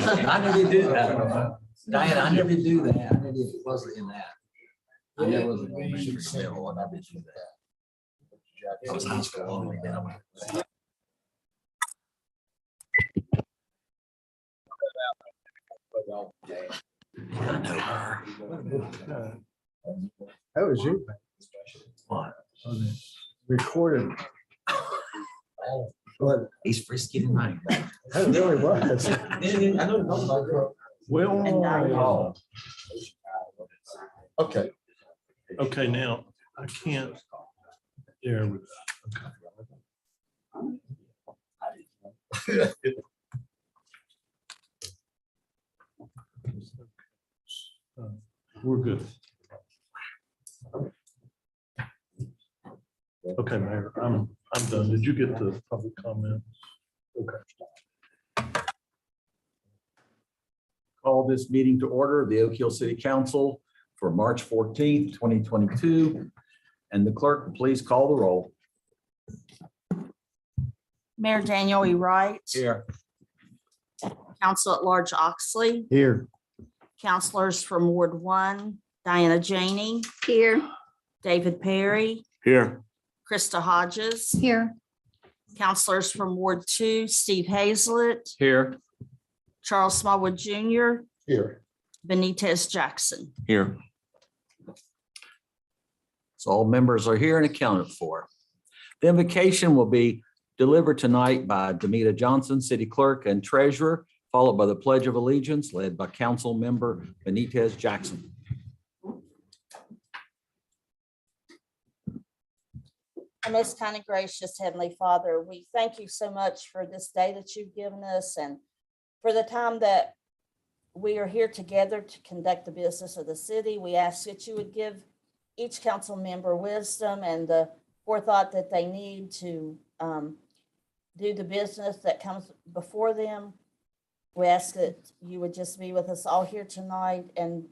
I never do that. Diane, I never do that. I never, it wasn't in that. I never was an elementary middle, and I did do that. I was high school only, then I went. I know her. That was you. What? Recorded. But He's frisky tonight. that really was. I know. Well, okay. Okay, now I can't. There we go. We're good. Okay, Mayor, I'm done. Did you get the public comments? Okay. Call this meeting to order of the Oak Hill City Council for March 14th, 2022. And the clerk, please call the roll. Mayor Daniel E. Wright, Here. Council at Large Oxley, Here. councilors from Ward 1, Diana Janey, Here. David Perry, Here. Krista Hodges, Here. councilors from Ward 2, Steve Hazlett, Here. Charles Smallwood Jr., Here. Benitez Jackson. Here. So all members are here and accounted for. The invocation will be delivered tonight by Demita Johnson, City Clerk and Treasurer, followed by the Pledge of Allegiance led by Council Member Benitez Jackson. Our most kind and gracious Heavenly Father, we thank you so much for this day that you've given us and for the time that we are here together to conduct the business of the city. We ask that you would give each council member wisdom and the forethought that they need to do the business that comes before them. We ask that you would just be with us all here tonight and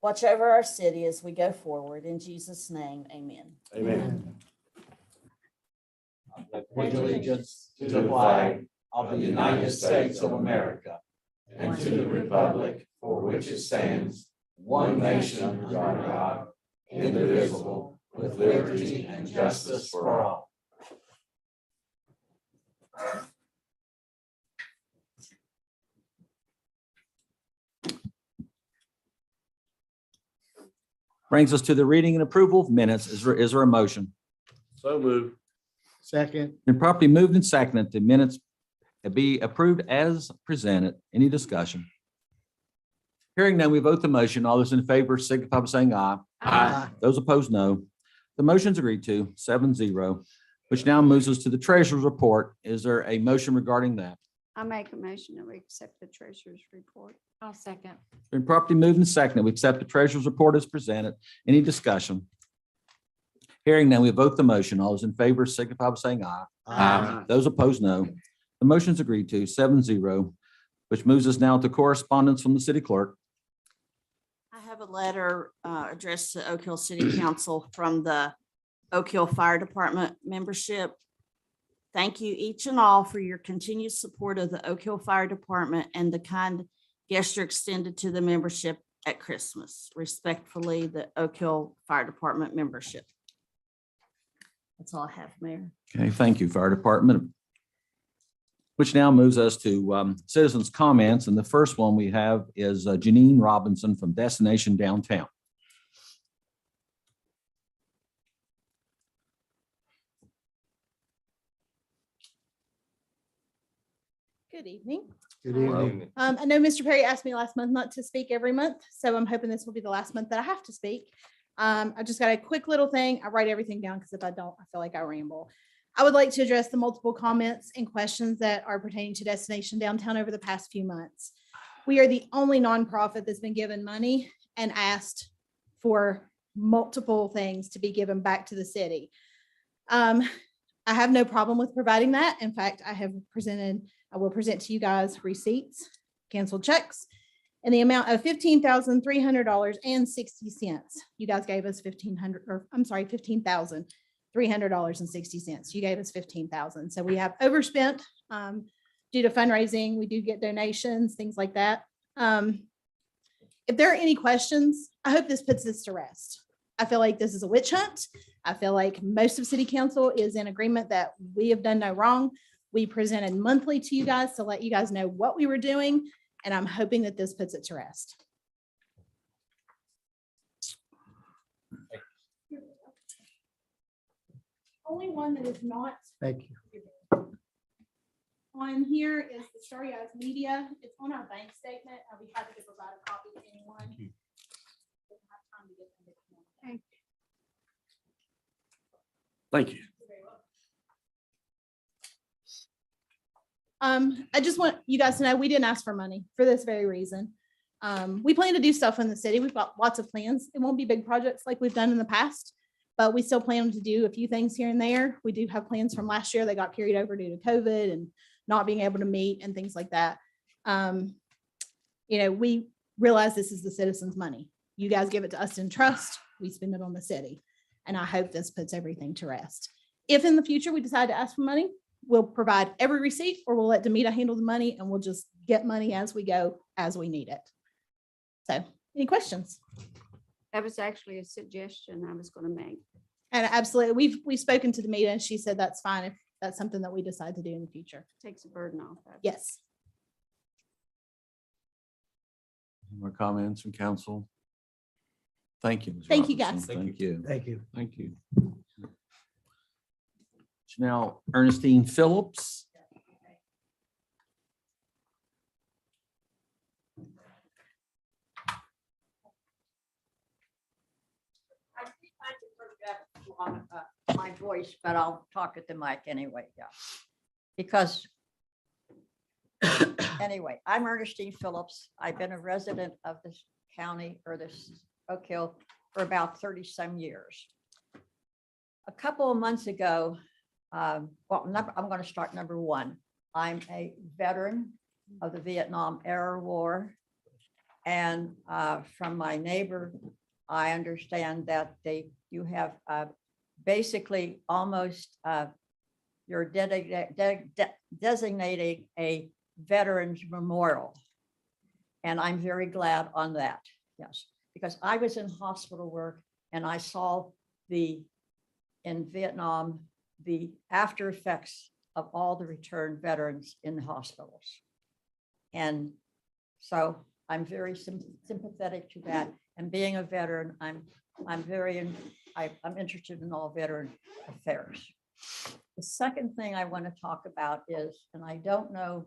watch over our city as we go forward. In Jesus' name, amen. Amen. Pledge allegiance to the flag of the United States of America and to the republic for which it stands, one nation under God, indivisible, with liberty and justice for all. Brings us to the reading and approval of minutes. Is there a motion? So moved. Second. Been properly moved and seconded, the minutes be approved as presented. Any discussion? Hearing none, we vote the motion. All those in favor signify by saying aye. Aye. Those opposed, no. The motion's agreed to, 7-0, which now moves us to the treasurer's report. Is there a motion regarding that? I make a motion that we accept the treasurer's report. I'll second. Been properly moved and seconded. We accept the treasurer's report as presented. Any discussion? Hearing none, we vote the motion. All those in favor signify by saying aye. Aye. Those opposed, no. The motion's agreed to, 7-0, which moves us now to correspondence from the city clerk. I have a letter addressed to Oak Hill City Council from the Oak Hill Fire Department membership. Thank you each and all for your continued support of the Oak Hill Fire Department and the kind gesture extended to the membership at Christmas. Respectfully, the Oak Hill Fire Department membership. That's all I have, Mayor. Okay, thank you, Fire Department. Which now moves us to citizens' comments. And the first one we have is Janine Robinson from Destination Downtown. Good evening. Good evening. I know Mr. Perry asked me last month not to speak every month, so I'm hoping this will be the last month that I have to speak. I just got a quick little thing. I write everything down because if I don't, I feel like I ramble. I would like to address the multiple comments and questions that are pertaining to Destination Downtown over the past few months. We are the only nonprofit that's been given money and asked for multiple things to be given back to the city. I have no problem with providing that. In fact, I will present to you guys receipts, canceled checks, in the amount of $15,300.60. You guys gave us $15,300.60. You gave us $15,000. So we have overspent due to fundraising, we do get donations, things like that. If there are any questions, I hope this puts this to rest. I feel like this is a witch hunt. I feel like most of city council is in agreement that we have done no wrong. We presented monthly to you guys to let you guys know what we were doing, and I'm hoping that this puts it to rest. Only one that is not Thank you. on here is the Starry Eyes Media. It's on our bank statement. I'll be happy to provide a copy to anyone. you. Didn't have time to get them this morning. Thank you. I just want you guys to know we didn't ask for money for this very reason. We plan to do stuff in the city. We've got lots of plans. It won't be big projects like we've done in the past, but we still plan to do a few things here and there. We do have plans from last year that got carried over due to COVID and not being able to meet and things like that. We realize this is the citizens' money. You guys give it to us in trust. We spend it on the city. And I hope this puts everything to rest. If in the future we decide to ask for money, we'll provide every receipt, or we'll let Demita handle the money, and we'll just get money as we go, as we need it. So, any questions? That was actually a suggestion I was going to make. And absolutely, we've spoken to Demita, and she said that's fine if that's something that we decide to do in the future. Takes a burden off of it. Yes. More comments from council? Thank you. Ms. Thank you, Robinson. guys. Thank you. Thank you. Thank you. Now Ernestine Phillips. I think I can forget my voice, but I'll talk at the mic anyway, yeah. Because anyway, I'm Ernestine Phillips. I've been a resident of this county or this Oak Hill for about 30-some years. A couple of months ago, I'm going to start number one. I'm a veteran of the Vietnam era war. And from my neighbor, I understand that you have basically almost you're designating a veterans memorial. And I'm very glad on that. Yes, because I was in hospital work and I saw in Vietnam, the after effects of all the returned veterans in the hospitals. And so I'm very sympathetic to that. And being a veteran, I'm interested in all veteran affairs. The second thing I want to talk about is, and I don't know,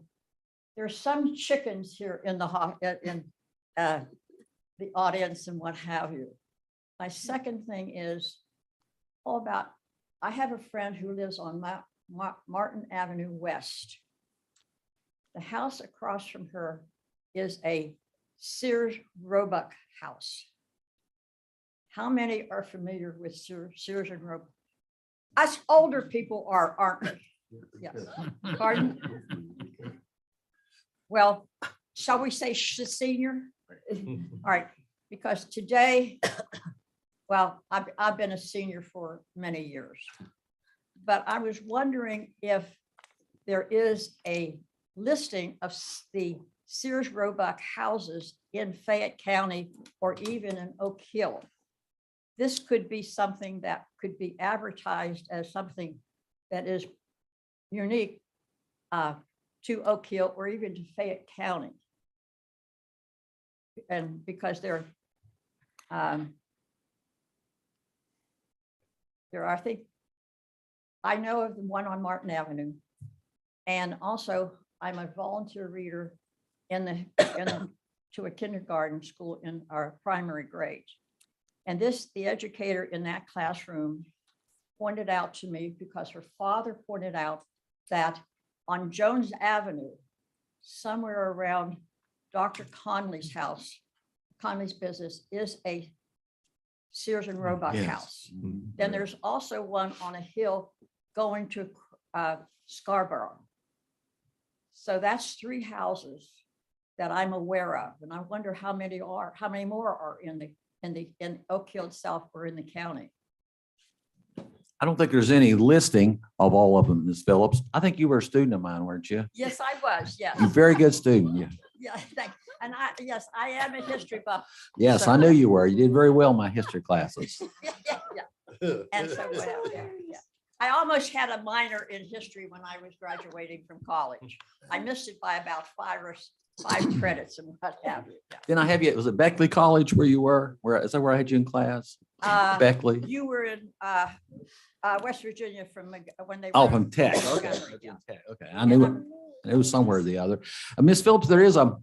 there's some chickens here in the audience and what have you. My second thing is all about, I have a friend who lives on Martin Avenue West. The house across from her is a Sears Roebuck house. How many are familiar with Sears and Roebuck? Us older people aren't we? Yes. Pardon? Well, shall we say senior? All right, because today, well, I've been a senior for many years, but I was wondering if there is a listing of the Sears Roebuck houses in Fayette County or even in Oak Hill. This could be something that could be advertised as something that is unique to Oak Hill or even to Fayette County. And because there are, I think, I know of the one on Martin Avenue. And also I'm a volunteer reader to a kindergarten school in our primary grades. And the educator in that classroom pointed out to me, because her father pointed out that on Jones Avenue, somewhere around Dr. Conley's house, Conley's business, is a Sears and Roebuck house. Then there's also one on a hill going to Scarborough. So that's 3 houses that I'm aware of. And I wonder how many more are in Oak Hill itself or in the county. I don't think there's any listing of all of them, Ms. Phillips. I think you were a student of mine, weren't you? Yes, I was, yes. You're a very good student. Yeah. Yeah, thank, and yes, I am a history buff. Yes, So- I knew you were. You did very well in my history classes. Yeah, yeah. And so, well, yeah. I almost had a minor in history when I was graduating from college. I missed it by about 5 credits and what have you. Yeah. Didn't I have you, was it Beckley College where you were? Is that where I had you in class? Beckley? You were in West Virginia from when they. Oh, were- from Tech. Okay. Montgomery, yeah. Okay, I knew it was somewhere or the other. Ms. Phillips, there's a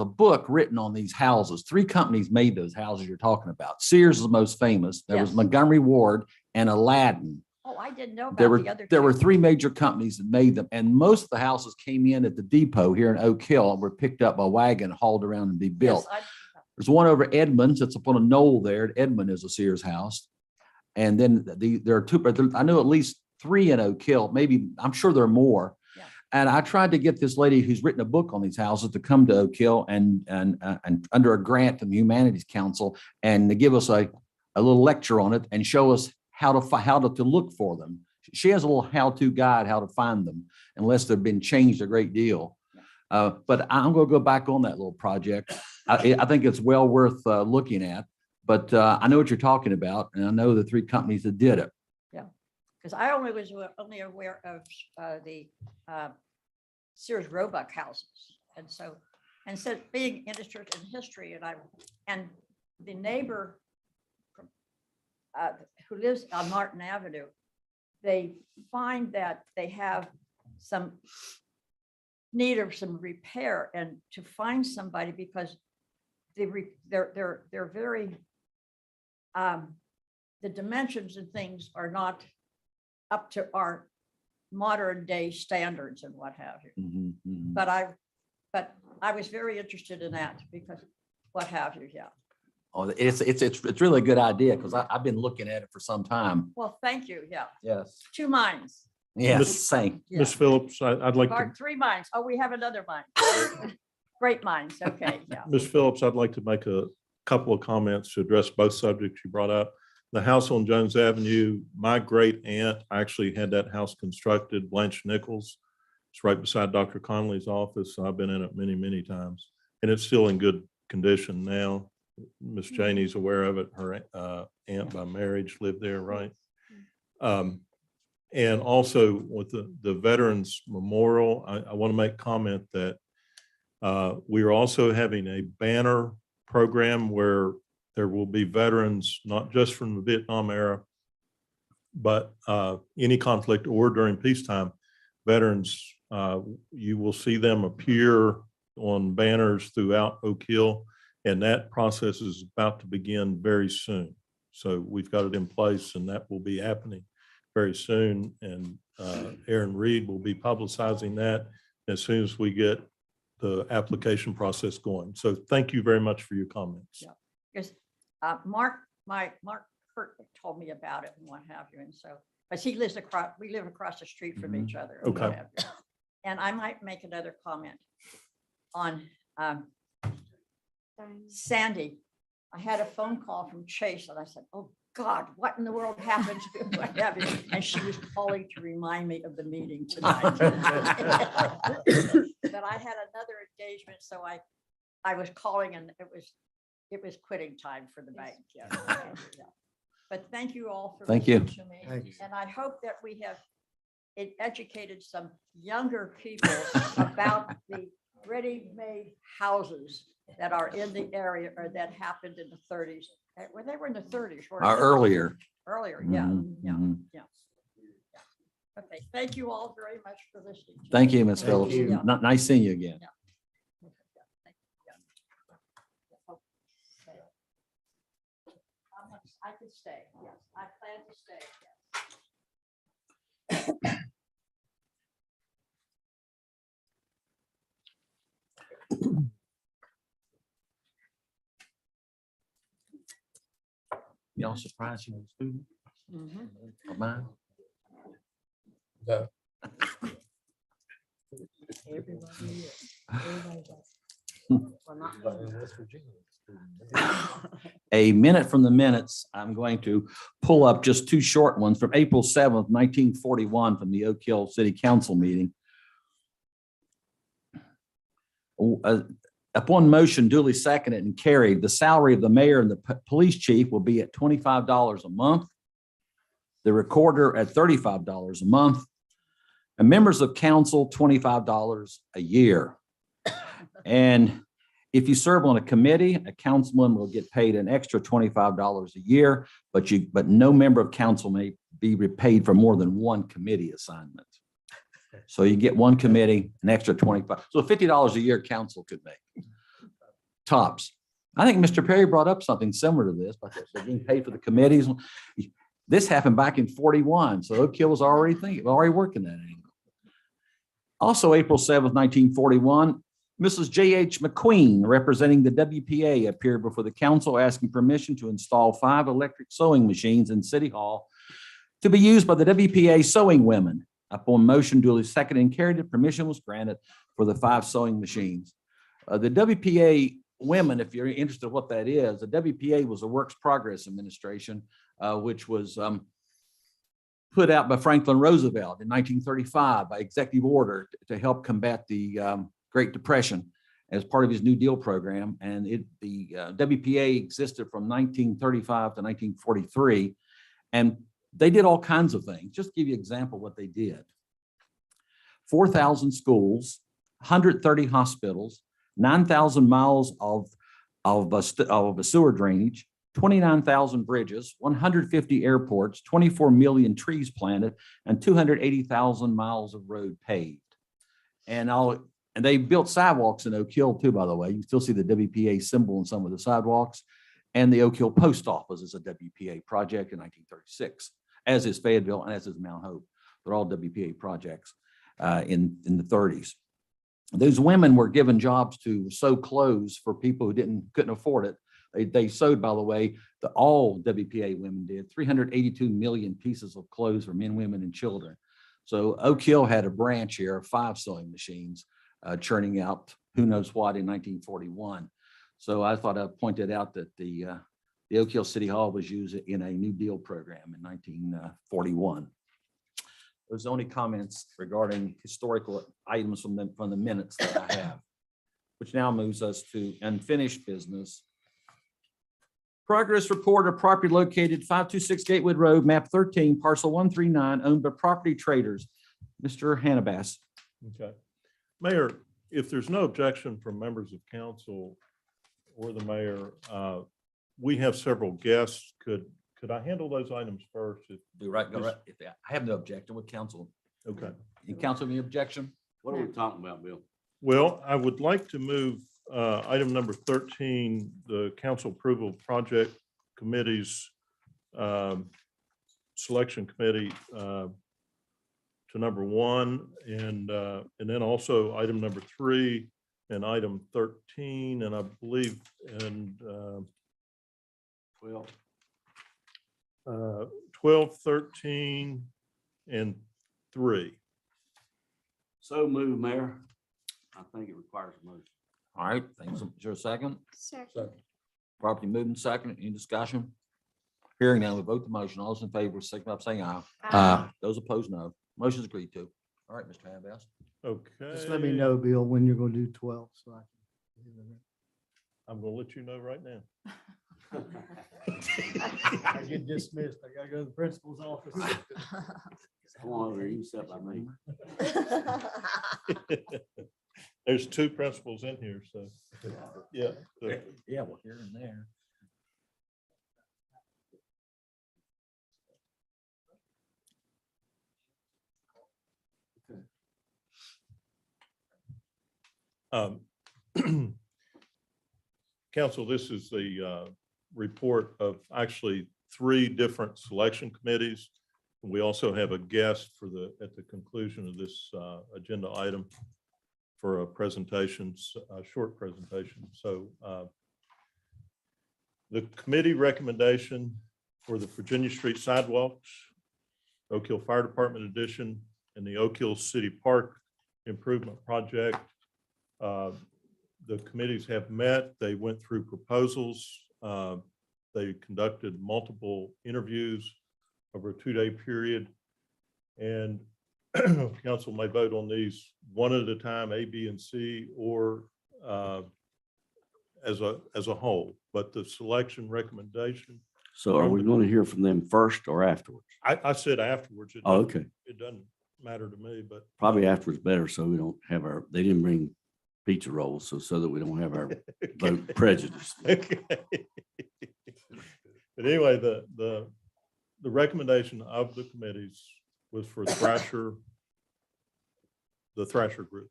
book written on these houses. 3 companies made those houses you're talking about. Sears is the most famous. There was Yes. Montgomery Ward and Aladdin. Oh, I didn't know There about were the other. there were two. 3 major companies that made them, and most of the houses came in at the depot here in Oak Hill and were picked up by wagon, hauled around and be built. Yes, There's one over Edmonds. It's up on a knoll there. Edmond is a Sears house. And then there are 2, but I know at least 3 in Oak Hill. Maybe, I'm sure there are more. Yeah. And I tried to get this lady who's written a book on these houses to come to Oak Hill and under a grant from the Humanities Council and to give us a little lecture on it and show us how to look for them. She has a little how-to guide how to find them unless they've been changed a great deal. But I'm going to go back on that little project. I think it's well worth looking at, but I know what you're talking about, and I know the 3 companies that did it. because I was only aware of the Sears Roebuck houses. And so being interested in history and the neighbor who lives on Martin Avenue, they find that they have some need of some repair and to find somebody because they're very, the dimensions and things are not up to our modern day standards and what have you. Mhm, mhm. But I was very interested in that because what have you, yeah. Oh, it's really a good idea because I've been looking at it for some time. Well, thank you, yeah. Yes. 2 minds. Yes, Miss- same. Yeah. Ms. Phillips, I'd like to, Or 3 minds. Oh, we have another mind. Great minds, okay, yeah. Ms. Phillips, I'd like to make a couple of comments to address both subjects you brought up. The house on Jones Avenue, my great aunt actually had that house constructed, Blanche Nichols. It's right beside Dr. Conley's office. I've been in it many, many times, and it's still in good condition now. Miss Janie's aware of it. Her aunt by marriage lived there, right? And also with the Veterans Memorial, I want to make comment that we are also having a banner program where there will be veterans, not just from the Vietnam era, but any conflict or during peacetime, veterans, you will see them appear on banners throughout Oak Hill, and that process is about to begin very soon. So we've got it in place, and that will be happening very soon. And Aaron Reed will be publicizing that as soon as we get the application process going. So thank you very much for your comments. Yeah. Because Mark Hurt told me about it and what have you. And so, but we live across the street from each other. and what Okay. have you. And I might make another comment on Sandy. I had a phone call from Chase and I said, oh God, what in the world happened to him? What have you? And she was calling to remind me of the meeting tonight. But I had another engagement, so I was calling and it was quitting time for the bank. Yeah. Yeah. But thank you all for Thank you. listening to me. Thank you. And I hope that we have educated some younger people about the ready-made houses that are in the area or that happened in the 30s. Well, they were in the 30s. weren't they? Earlier. Earlier, yeah, Mhm, yeah, mhm. yeah. Okay, thank you all very much for listening. to me. Thank you, Ms. Thank Phillips. you. Yeah. Nice seeing you again. I could stay, yes, I plan to stay, yes. Y'all surprised you was a student Mhm. of mine? Everybody is. Everybody does. One A minute from the minutes, I'm going to pull up just two short ones from April 7th, 1941, from the Oak Hill City Council meeting. Upon motion duly seconded and carried, the salary of the mayor and the police chief will be at $25 a month, the recorder at $35 a month, and members of council $25 a year. And if you serve on a committee, a councilman will get paid an extra $25 a year, but no member of council may be repaid for more than one committee assignment. So you get one committee, an extra 25. So $50 a year council could make. Tops. I think Mr. Perry brought up something similar to this, but they're getting paid for the committees. This happened back in 41. So Oak Hill was already working that angle. Also, April 7th, 1941, Mrs. J.H. McQueen, representing the WPA, appeared before the council asking permission to install 5 electric sewing machines in City Hall to be used by the WPA sewing women. Upon motion duly seconded and carried, permission was granted for the 5 sewing machines. The WPA women, if you're interested in what that is, the WPA was a Works Progress Administration, which was put out by Franklin Roosevelt in 1935 by executive order to help combat the Great Depression as part of his New Deal program. And the WPA existed from 1935 to 1943. And they did all kinds of things. Just to give you an example of what they did. 4,000 schools, 130 hospitals, 9,000 miles of sewer drainage, 29,000 bridges, 150 airports, 24 million trees planted, and 280,000 miles of road paved. And they built sidewalks in Oak Hill too, by the way. You still see the WPA symbol in some of the sidewalks. And the Oak Hill Post Office is a WPA project in 1936, as is Fayetteville and as is Mount Hope. They're all WPA projects in the 30s. Those women were given jobs to sew clothes for people who couldn't afford it. They sewed, by the way, all WPA women did 382 million pieces of clothes for men, women, and children. So Oak Hill had a branch here of 5 sewing machines churning out who knows what in 1941. So I thought I'd pointed out that the Oak Hill City Hall was used in a New Deal program in 1941. Those are the only comments regarding historical items from the minutes that I have, which now moves us to unfinished business. Progress report of property located 526 Gatewood Road, map 13, parcel 139, owned by Property Traders. Mr. Hannibas. Okay. Mayor, if there's no objection from members of council or the mayor, we have several guests. Could I handle those items first? Go right. I have no objection with council. Okay. In council, any objection? What are we talking about, Bill? Well, I would like to move item number 13, the council approval project committee's selection committee to number 1, and then also item number 3 and item 13, and I believe and 12, 13, and 3. So move, Mayor. I think it requires a motion. All right, thanks. Is there a second? Second. Property moving second. Any discussion? Hearing none, we vote the motion. All those in favor, signify by saying aye. Aye. Those opposed, no. Motion is agreed to. All right, Mr. Hannibas. Okay. Just let me know, Bill, when you're gonna do 12, so I can. I'm gonna let you know right now. I get dismissed. I gotta go to the principal's office. Come on over here, you sit by me. There's 2 principals in here, so, yeah. So, Yeah, well, here and there. Council, this is the report of actually 3 different selection committees. We also have a guest at the conclusion of this agenda item for a presentation, a short presentation. So the committee recommendation for the Virginia Street Sidewalks, Oak Hill Fire Department Edition, and the Oak Hill City Park Improvement Project. the committees have met. They went through proposals. They conducted multiple interviews over a 2-day period. And council may vote on these one at a time, A, B, and C, or as a whole. But the selection recommendation, So are we going to hear from them first or afterwards? I said afterwards. Oh, okay. It doesn't matter to me, but Probably afterwards better, so we don't have they didn't bring pizza rolls, so that we don't have our vote prejudice. Okay. But anyway, the recommendation of the committees was for Thrasher, the Thrasher group.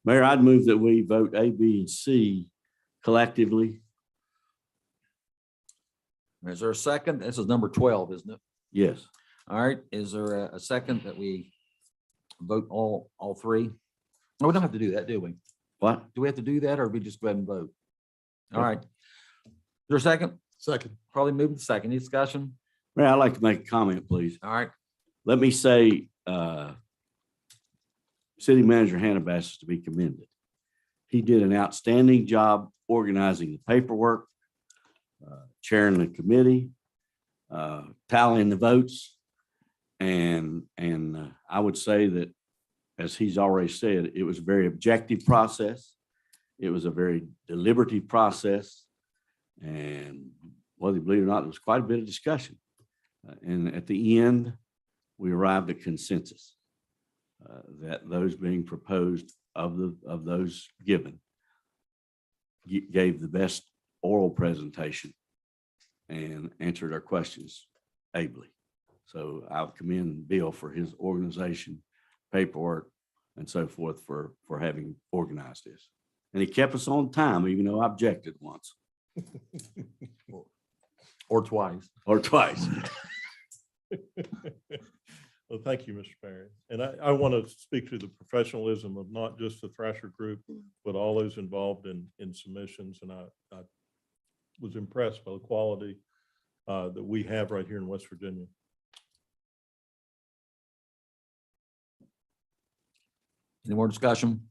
Mayor, I'd move that we vote A, B, and C collectively. Is there a second? This is number 12, isn't it? Yes. All right, is there a second that we vote all three? No, we don't have to do that, do we? What? Do we have to do that, or we just go ahead and vote? All right. Is there a second? Second. Probably move to second. Any discussion? Mayor, I'd like to make a comment, please. All right. Let me say, City Manager Hannibal is to be commended. He did an outstanding job organizing the paperwork, chairing the committee, tallying the votes. And I would say that, as he's already said, it was a very objective process. It was a very deliberative process. And whether you believe it or not, there was quite a bit of discussion. And at the end, we arrived at consensus that those being proposed of those given gave the best oral presentation and answered our questions ably. So I would commend Bill for his organization, paperwork, and so forth for having organized this. And he kept us on time, even though I objected once Or twice. or twice. Well, thank you, Mr. Perry. And I want to speak to the professionalism of not just the Thrasher group, but all those involved in submissions. And I was impressed by the quality that we have right here in West Virginia. Any more discussion?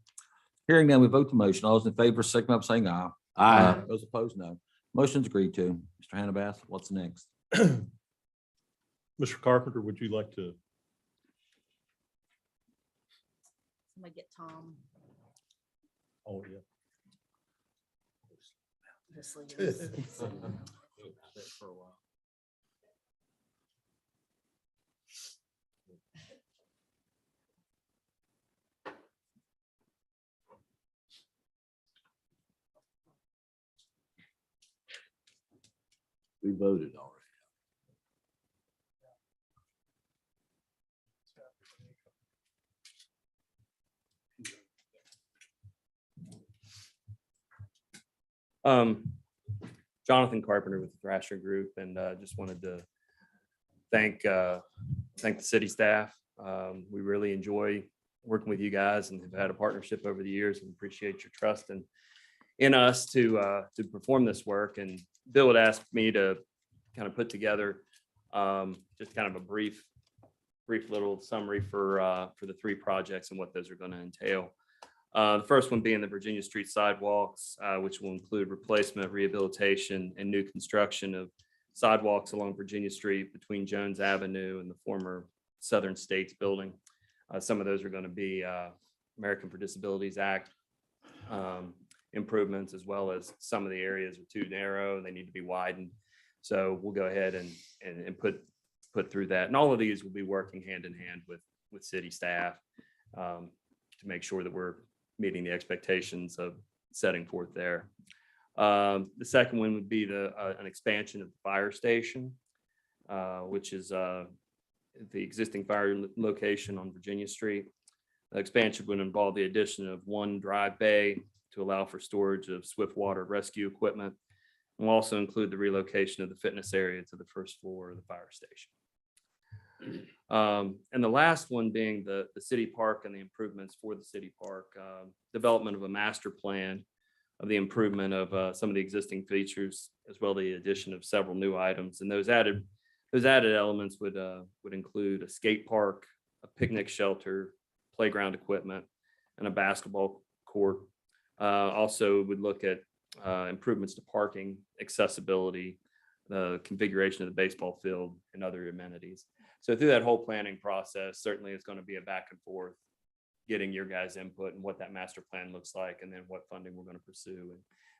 Hearing none, we vote the motion. All those in favor, signify by saying aye. Aye. Those opposed, no. Motion's agreed to. Mr. Hannibal, what's next? Mr. Carpenter, would you like to? Somebody get Tom. Oh, yeah. This leader. For a while. We voted already. Jonathan Carpenter with the Thrasher Group, and just wanted to thank the city staff. We really enjoy working with you guys and have had a partnership over the years, and appreciate your trust in us to perform this work. And Bill had asked me to kind of put together just kind of a brief little summary for the three projects and what those are going to entail. The first one being the Virginia Street sidewalks, which will include replacement, rehabilitation, and new construction of sidewalks along Virginia Street between Jones Avenue and the former Southern States building. Some of those are going to be American for Disabilities Act improvements, as well as some of the areas are too narrow and they need to be widened. So we'll go ahead and put through that. And all of these will be working hand in hand with city staff to make sure that we're meeting the expectations of setting forth there. The second one would be an expansion of the fire station, which is the existing fire location on Virginia Street. The expansion would involve the addition of one drive bay to allow for storage of swift water rescue equipment. And will also include the relocation of the fitness area to the first floor of the fire station. And the last one being the city park and the improvements for the city park, development of a master plan of the improvement of some of the existing features, as well as the addition of several new items. And those added elements would include a skate park, a picnic shelter, playground equipment, and a basketball court, Also would look at improvements to parking, accessibility, the configuration of the baseball field and other amenities. So through that whole planning process, certainly it's going to be a back and forth, getting your guys' input and what that master plan looks like, and then what funding we're going to pursue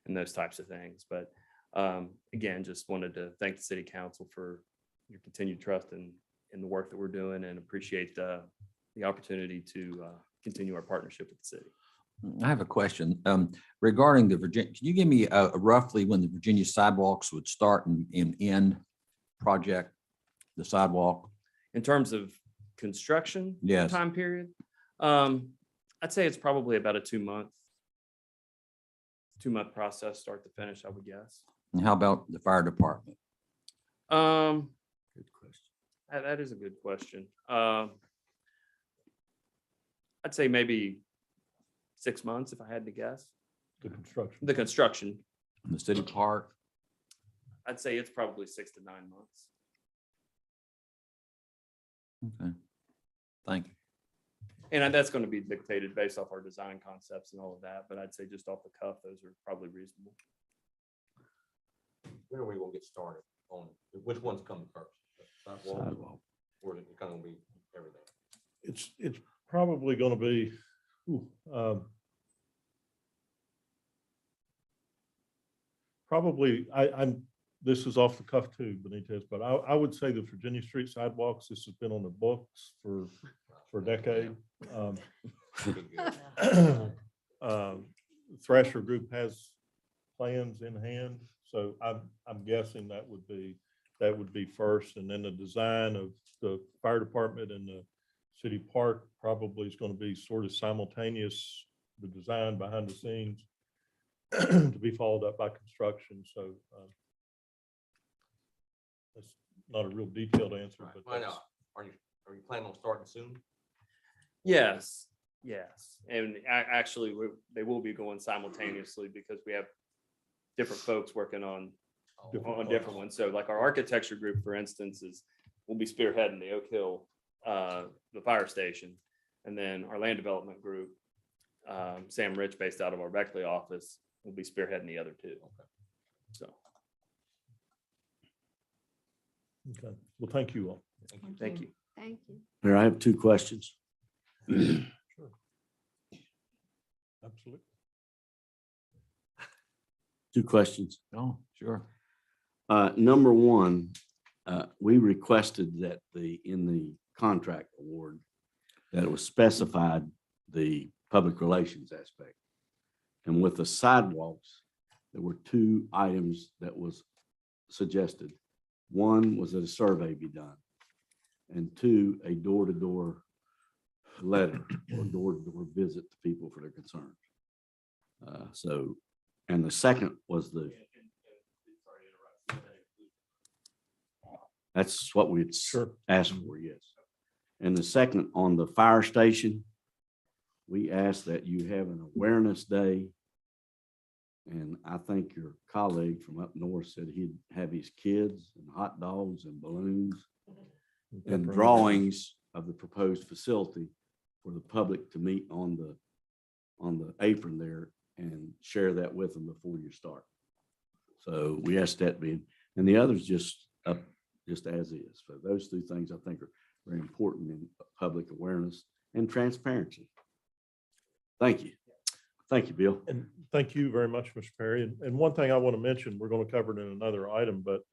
and those types of things. But again, just wanted to thank the city council for your continued trust in the work that we're doing, and appreciate the opportunity to continue our partnership with the city. I have a question regarding the Virginia. Can you give me roughly when the Virginia sidewalks would start and end project, the sidewalk? In terms of construction Yes. time period, I'd say it's probably about a 2-month process, start to finish, I would guess. And how about the fire department? Good question. That is a good question. I'd say maybe 6 months if I had to guess. The construction. The construction, And the city park? I'd say it's probably 6 to 9 months. Okay. Thank you. And that's going to be dictated based off our design concepts and all of that, but I'd say just off the cuff, those are probably reasonable. When are we gonna get started on, which one's coming first? Sidewalk, Sidewalk. or is it kind of be everything? It's probably going to be, probably, I'm, this is off the cuff too, Benitez, but I would say the Virginia Street sidewalks, this has been on the books for a decade. Thrasher Group has plans in hand, so I'm guessing that would be first, and then the design of the fire department and the city park probably is going to be sort of simultaneous, the design behind the scenes to be followed up by construction. So that's not a real detailed answer, but Why that's- not? Are you planning on starting soon? Yes, and actually, they will be going simultaneously because we have different folks working on different ones. So like our architecture group, for instance, will be spearheading the Oak Hill, the fire station, and then our land development group, Sam Rich, based out of our Beckley office, will be spearheading the other two. So, okay. Well, thank you all. thank you. Thank you. Mayor, I have 2 questions. Sure. Absolutely. 2 questions. Oh, sure. Number one, we requested that in the contract award, that it was specified the public relations aspect. And with the sidewalks, there were 2 items that was suggested. One was that a survey be done. And 2, a door-to-door letter or door-to-door visit to people for their concerns. And the second was that's what we'd Sure. asked for, yes. And the second, on the fire station, we asked that you have an awareness day. And I think your colleague from up north said he'd have his kids and hot dogs and balloons and drawings of the proposed facility for the public to meet on the apron there and share that with them before you start. So we asked that being, and the others just up, just as is. So those 2 things I think are very important in public awareness and transparency. Thank you. Thank you, Bill. And thank you very much, Mr. Perry. And one thing I want to mention, we're going to cover it in another item, but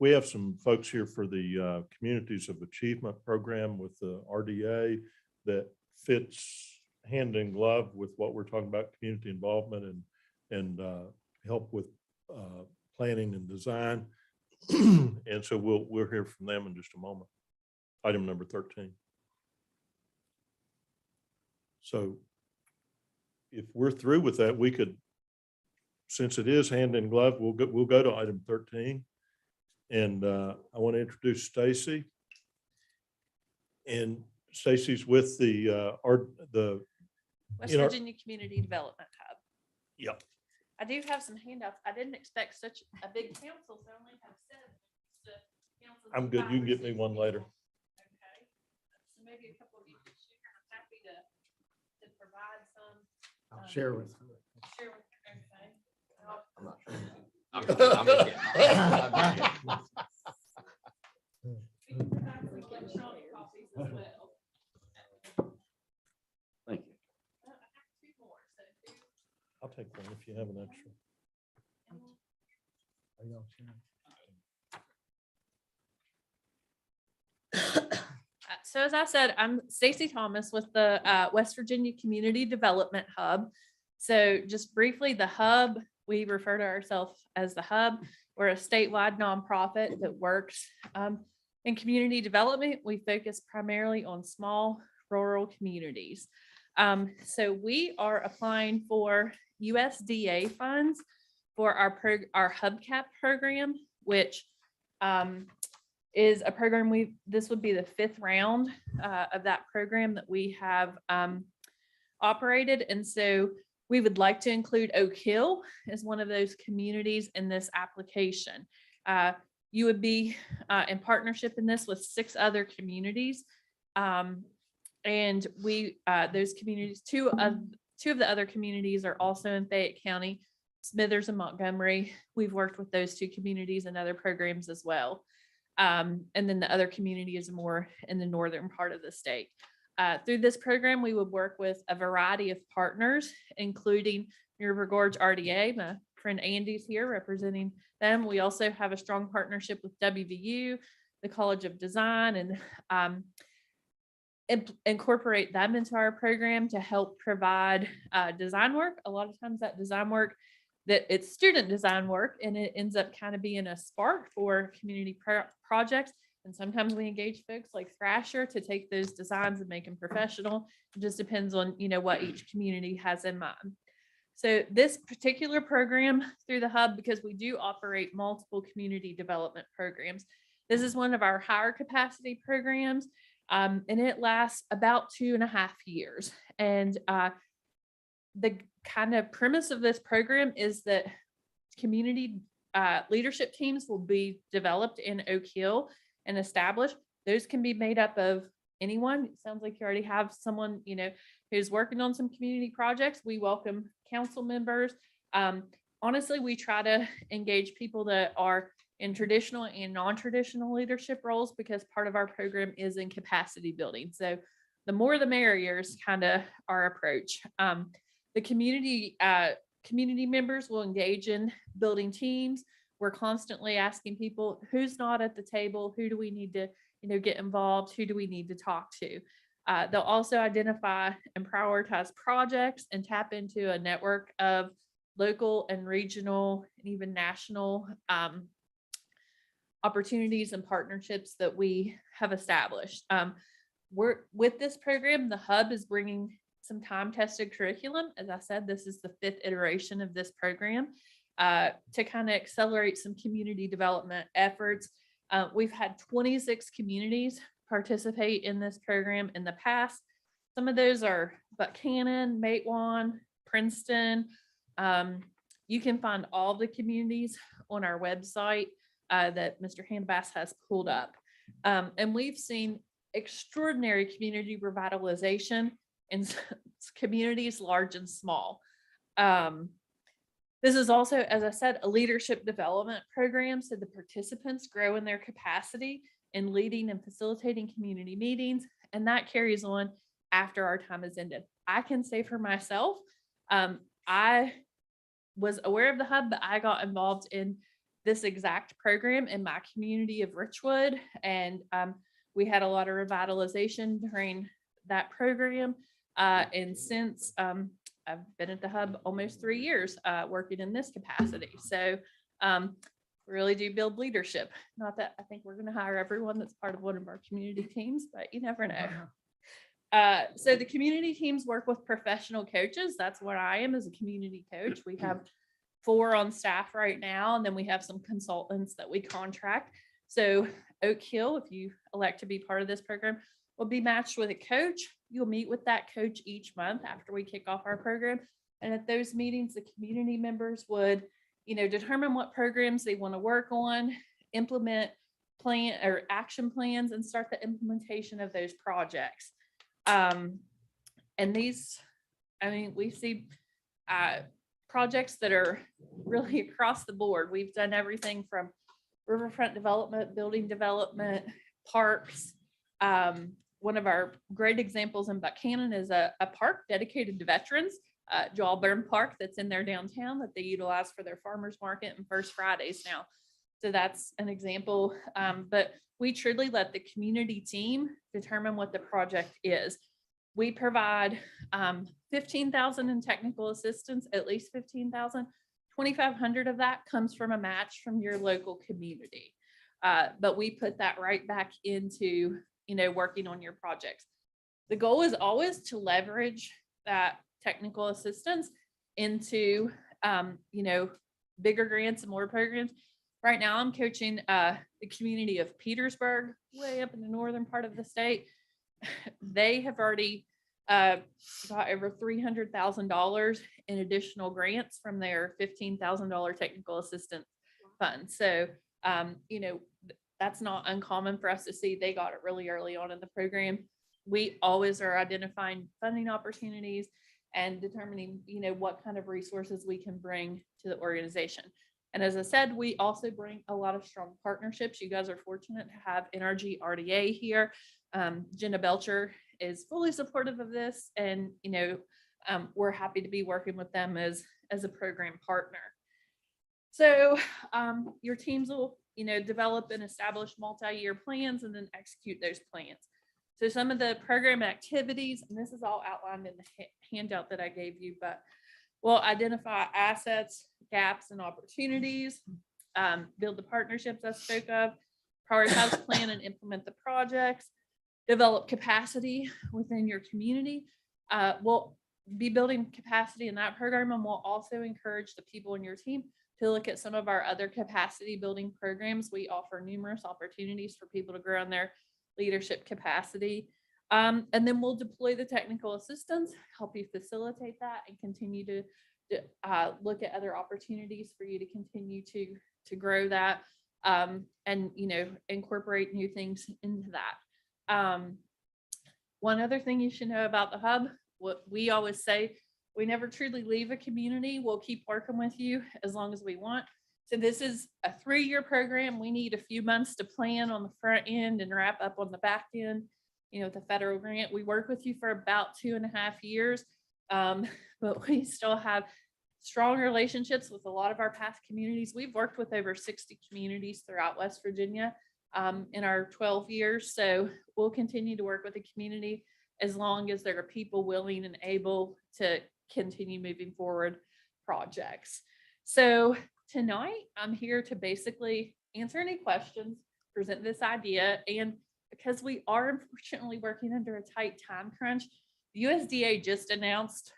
we have some folks here for the Communities of Achievement program with the RDA that fits hand in glove with what we're talking about, community involvement and help with planning and design. And so we'll hear from them in just a moment. Item number 13. So if we're through with that, we could, since it is hand in glove, we'll go to item 13. And I want to introduce Stacy. And Stacy's with the West you know- Virginia Community Development Hub. Yep. I do have some handouts. I didn't expect such a big council, so I only have 7. The council's I'm good. You can 5 or get me 6 one later. people. Okay. So maybe a couple of you can share. I'm happy to provide some. I'll share with her. share with everybody. I'm not sure. I'm just kidding, I'm just kidding. I'm just kidding. We can provide some electronic copies as well. Thank you. I have two more, so two. I'll take one if you have an extra. So as I said, I'm Stacy Thomas with the West Virginia Community Development Hub. So just briefly, the Hub, we refer to ourselves as the Hub. We're a statewide nonprofit that works in community development. We focus primarily on small rural communities. So we are applying for USDA funds for our hubcap program, which is a program this would be the 5th round of that program that we have operated. And so we would like to include Oak Hill as one of those communities in this application. You would be in partnership in this with 6 other communities. And those communities, two of the other communities are also in Fayette County, Smithers and Montgomery. We've worked with those 2 communities and other programs as well. And then the other community is more in the northern part of the state. Through this program, we would work with a variety of partners, including River Gorge RDA. My friend Andy's here representing them. We also have a strong partnership with WVU, the College of Design, and incorporate them into our program to help provide design work. A lot of times that design work, that it's student design work, and it ends up kind of being a spark for community projects. And sometimes we engage folks like Thrasher to take those designs and make them professional. It just depends on, what each community has in mind. So this particular program through the Hub, because we do operate multiple community development programs, this is one of our higher capacity programs, and it lasts about 2.5 years. And the kind of premise of this program is that community leadership teams will be developed in Oak Hill and established. Those can be made up of anyone. It sounds like you already have someone, who's working on some community projects. We welcome council members. Honestly, we try to engage people that are in traditional and non-traditional leadership roles, because part of our program is in capacity building. So the more the merrier is kind of our approach. The community members will engage in building teams. We're constantly asking people who's not at the table, who do we need to, get involved, who do we need to talk to. They'll also identify and prioritize projects and tap into a network of local and regional and even national opportunities and partnerships that we have established. With this program, the Hub is bringing some time-tested curriculum. As I said, this is the 5th iteration of this program to kind of accelerate some community development efforts. We've had 26 communities participate in this program in the past. Some of those are Buchanan, Matewan, Princeton. You can find all the communities on our website that Mr. Hanbass has pulled up. And we've seen extraordinary community revitalization in communities large and small. This is also, as I said, a leadership development program. So the participants grow in their capacity in leading and facilitating community meetings. And that carries on after our time is ended. I can say for myself, I was aware of the Hub, but I got involved in this exact program in my community of Richwood. And we had a lot of revitalization during that program. And since I've been at the Hub almost 3 years working in this capacity. So really do build leadership. Not that I think we're going to hire everyone that's part of one of our community teams, but you never know. So the community teams work with professional coaches. That's what I am, as a community coach. We have 4 on staff right now, and then we have some consultants that we contract. So Oak Hill, if you elect to be part of this program, will be matched with a coach. You'll meet with that coach each month after we kick off our program. And at those meetings, the community members would, determine what programs they want to work on, implement plan or action plans, and start the implementation of those projects. And these, we see projects that are really across the board. We've done everything from riverfront development, building development, parks. One of our great examples in Buchanan is a park dedicated to veterans, Jawburn Park, that's in their downtown that they utilize for their farmers market and First Fridays now. So that's an example. But we truly let the community team determine what the project is. We provide 15,000 in technical assistance, at least 15,000. 2,500 of that comes from a match from your local community. But we put that right back into, working on your projects. The goal is always to leverage that technical assistance into, bigger grants and more programs. Right now I'm coaching the community of Petersburg, way up in the northern part of the state. They have already got over $300,000 in additional grants from their $15,000 technical assistance fund. So, that's not uncommon for us to see. They got it really early on in the program. We always are identifying funding opportunities and determining, what kind of resources we can bring to the organization. And as I said, we also bring a lot of strong partnerships. You guys are fortunate to have NRG RDA here. Jenna Belcher is fully supportive of this, and we're happy to be working with them as a program partner. So your teams will develop and establish multi-year plans and then execute those plans. So some of the program activities, and this is all outlined in the handout that I gave you, but we'll identify assets, gaps, and opportunities, build the partnerships I spoke of, prioritize, plan, and implement the projects, develop capacity within your community. We'll be building capacity in that program, and we'll also encourage the people in your team to look at some of our other capacity building programs. We offer numerous opportunities for people to grow in their leadership capacity. And then we'll deploy the technical assistance, help you facilitate that, and continue to look at other opportunities for you to continue to grow that, and incorporate new things into that. One other thing you should know about the hub, what we always say, we never truly leave a community. We'll keep working with you as long as we want. So this is a 3-year program. We need a few months to plan on the front end and wrap up on the back end. The federal grant, we work with you for about 2.5 years, but we still have strong relationships with a lot of our past communities. We've worked with over 60 communities throughout West Virginia in our 12 years. So we'll continue to work with the community as long as there are people willing and able to continue moving forward projects. So tonight I'm here to basically answer any questions, present this idea, and because we are unfortunately working under a tight time crunch, the USDA just announced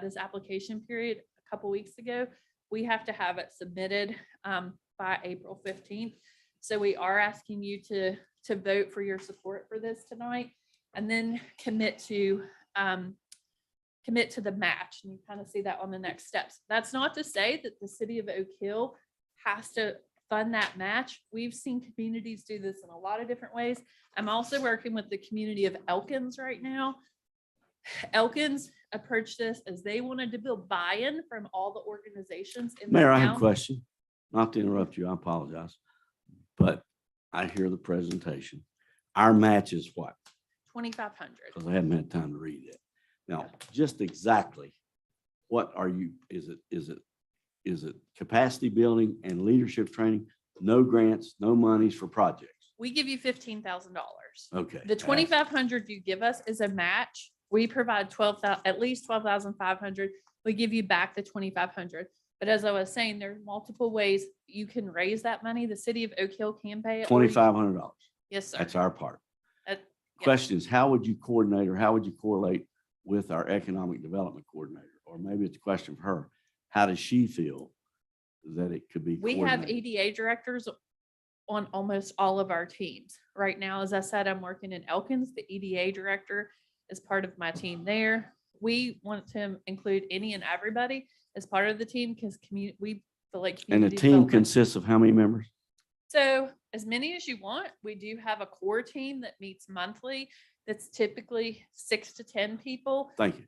this application period a couple weeks ago. We have to have it submitted by April 15th. So we are asking you to vote for your support for this tonight, and then commit to the match. And you kind of see that on the next steps. That's not to say that the city of Oak Hill has to fund that match. We've seen communities do this in a lot of different ways. I'm also working with the community of Elkins right now. Elkins approached this as they wanted to build buy-in from all the organizations in the Mayor, I have a town. question. Not to interrupt you, I apologize. But I hear the presentation. Our match is what? 2,500. Because I haven't had time to read it. Now, just exactly what are you, is it capacity building and leadership training? No grants, no monies for projects. We give you $15,000. Okay. The 2,500 you give us is a match. We provide at least 12,500. We give you back the 2,500. But as I was saying, there's multiple ways you can raise that money. The city of Oak Hill can pay it. $2,500. Yes, sir. That's our part. Yeah. Question is, how would you coordinate, or how would you correlate with our economic development coordinator? Or maybe it's a question for her. How does she feel that it could be We have coordinated? EDA directors on almost all of our teams. Right now, as I said, I'm working in Elkins. The EDA director is part of my team there. We want to include any and everybody as part of the team because we feel like And the community team development- consists of how many members? So as many as you want. We do have a core team that meets monthly. That's typically 6 to 10 people. Thank you.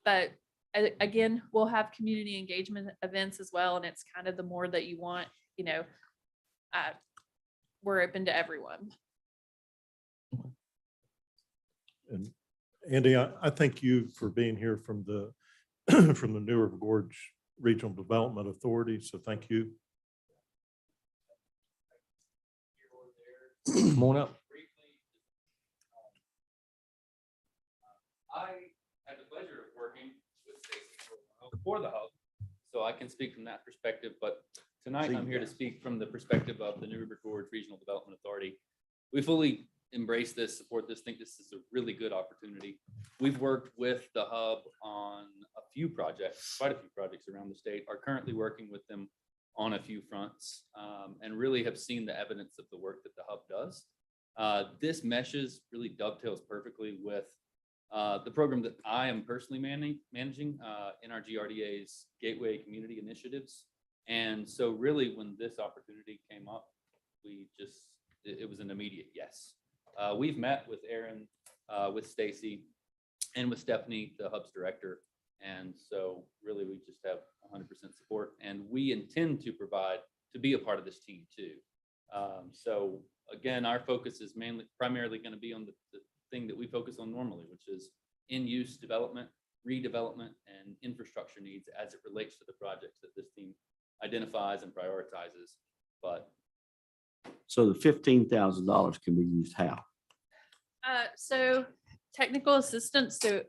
But again, we'll have community engagement events as well. And it's kind of the more that you want, you know, we're open to everyone. And Andy, I thank you for being here from the from the Newark Gorge Regional Development Authority. So thank you. Come on up. I had the pleasure of working with Stacy for the hub, so I can speak from that perspective. But tonight, I'm here to speak from the perspective of the New River Gorge Regional Development Authority. We fully embrace this, support this, think this is a really good opportunity. We've worked with the hub on a few projects, quite a few projects around the state, are currently working with them on a few fronts, and really have seen the evidence of the work that the hub does. This meshes, really dovetails perfectly with the program that I am personally managing in our GRDA's Gateway Community Initiatives. And so really when this opportunity came up, it was an immediate yes. We've met with Aaron, with Stacy, and with Stephanie, the hub's director. And so really we just have 100% support, and we intend to be a part of this team too. So again, our focus is primarily going to be on the thing that we focus on normally, which is in-use development, redevelopment, and infrastructure needs as it relates to the projects that this team identifies and prioritizes. But So the $15,000 can be used how? So technical assistance, so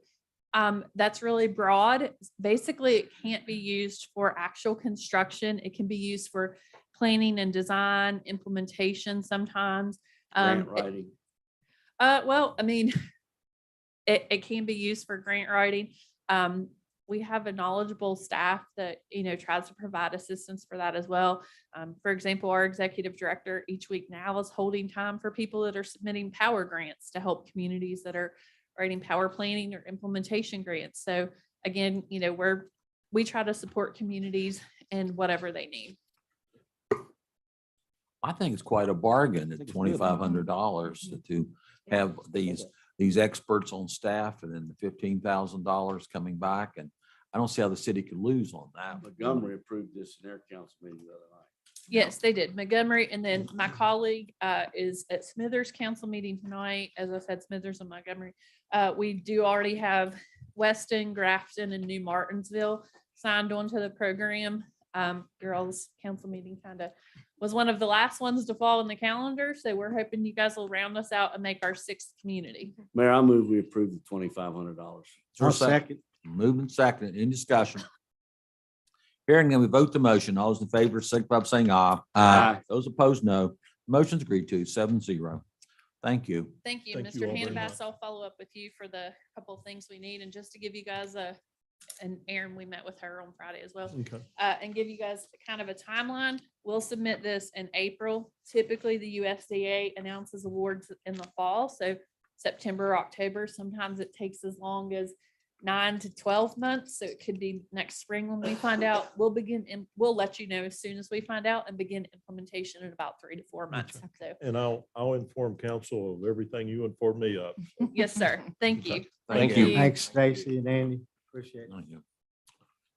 that's really broad. Basically, it can't be used for actual construction. It can be used for planning and design, implementation sometimes. Grant writing. Well, I mean, it can be used for grant writing. We have a knowledgeable staff that, you know, tries to provide assistance for that as well. For example, our executive director each week now is holding time for people that are submitting power grants to help communities that are writing power planning or implementation grants. So again, you know, we try to support communities in whatever they need. I think it's quite a bargain at think it's good. $2,500 to have these experts on staff, and then the $15,000 coming back. And I don't see how the city could lose on that. Montgomery approved this in their council meeting the other night. Yes, they did. Montgomery, and then my colleague is at Smithers Council meeting tonight. As I said, Smithers and Montgomery. We do already have Weston, Grafton, and New Martinsville signed on to the program. Your all's council meeting kind of was one of the last ones to fall in the calendar. So we're hoping you guys will round us out and make our 6th community. Mayor, I move we approve the $2,500. I'll second. Moving second, in discussion. Hearing none, we vote the motion. All those in favor, signify by saying aye. Aye. Those opposed, no. Motion's agreed to, 7-0. Thank you. Thank you, Thank you Mr. all very Hannibas. much. I'll follow up with you for the couple of things we need. And just to give you guys and Erin, we met with her on Friday as well. Okay. And give you guys kind of a timeline. We'll submit this in April. Typically, the USDA announces awards in the fall. So September, October, sometimes it takes as long as 9 to 12 months. So it could be next spring when we find out. We'll let you know as soon as we find out and begin implementation in about 3 to 4 months. So, And I'll inform council of everything you inform me of. So, yes, sir. Thank you. Thank you. Thanks, Stacy and Andy. Appreciate it. Thank you.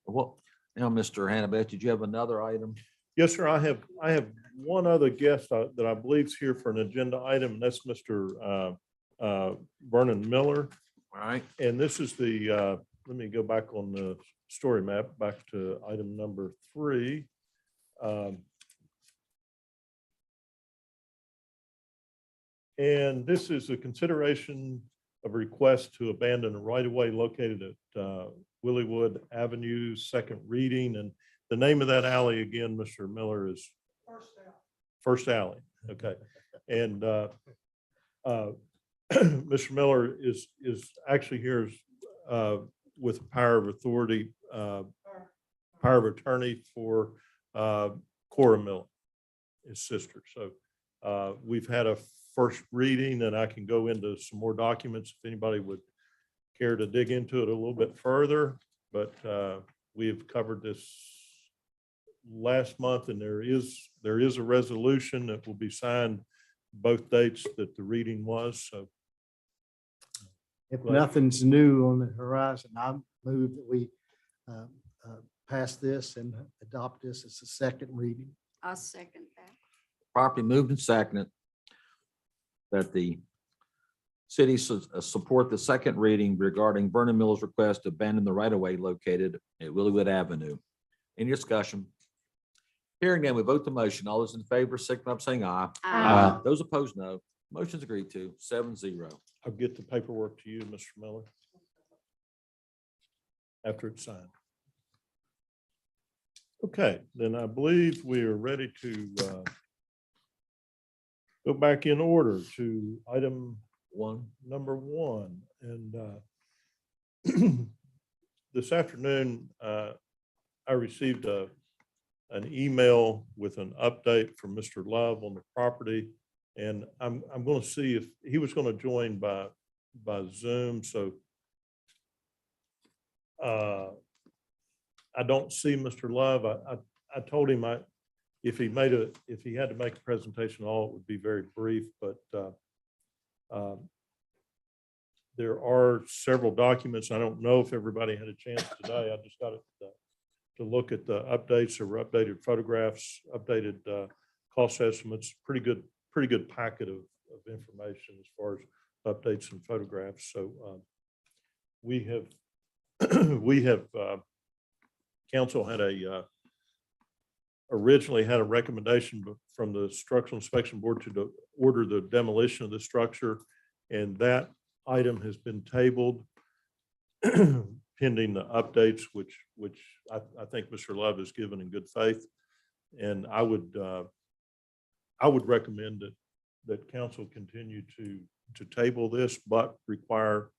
Well, now, Mr. Hannibal, did you have another item? yes, sir. I have one other guest that I believe is here for an agenda item, and that's Mr. Vernon Miller. All right. And this is let me go back on the story map, back to item number 3. And this is a consideration of a request to abandon a right-of-way located at Williewood Avenue, second reading. And the name of that alley again, Mr. Miller, is First Alley. Okay. And Mr. Miller is actually here with power of authority, power of attorney for Cora Miller, his sister. So we've had a first reading, and I can go into some more documents if anybody would care to dig into it a little bit further. But we have covered this last month, and there is a resolution that will be signed both dates that the reading was. So If nothing's new on the horizon, I move that we uh, pass this and adopt this as a second reading. I'll second that. Properly moved and seconded that the city support the second reading regarding Vernon Mills' request to abandon the right-of-way located at Willowwood Avenue. Any discussion? Hearing none, we vote the motion. All those in favor, signify by saying aye. Aye. Those opposed, no. Motion's agreed to, 7-0. I'll get the paperwork to you, Mr. Miller, after it's signed. Okay, then I believe we are ready to go back in order to item number 1. And this afternoon, I received an email with an update from Mr. Love on the property. And I'm going to see if he was going to join by Zoom. So I don't see Mr. Love. I told him if he had to make a presentation at all, it would be very brief, but there are several documents. I don't know if everybody had a chance today. I just got to look at the updates. There were updated photographs, updated cost estimates, pretty good packet of information as far as updates and photographs. So we have council had originally had a recommendation from the Structural Inspection Board to order the demolition of the structure, and that item has been tabled pending the updates, which I think Mr. Love has given in good faith. And I would recommend that council continue to table this, but require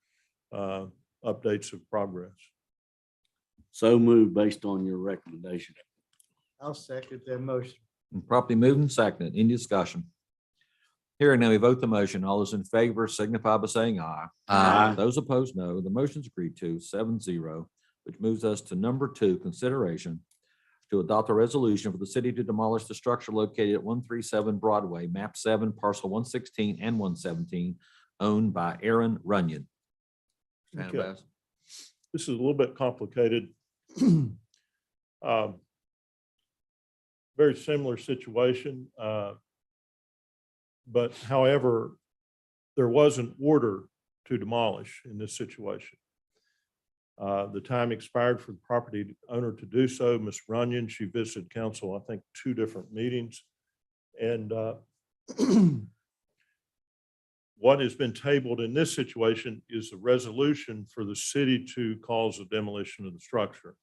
updates of progress. So moved based on your recommendation. I'll second that motion. Properly moved and seconded. Any discussion? Hearing none, we vote the motion. All those in favor signify by saying aye. Aye. Those opposed, no. The motion's agreed to, 7-0, which moves us to number 2, consideration to adopt a resolution for the city to demolish the structure located at 137 Broadway, map 7, parcel 116 and 117, owned by Aaron Runyan. Okay. This is a little bit complicated. Very similar situation. But however, there was an order to demolish in this situation. The time expired for the property owner to do so. Ms. Runyan, she visited council, I think, 2 different meetings. And what has been tabled in this situation is the resolution for the city to cause the demolition of the structure.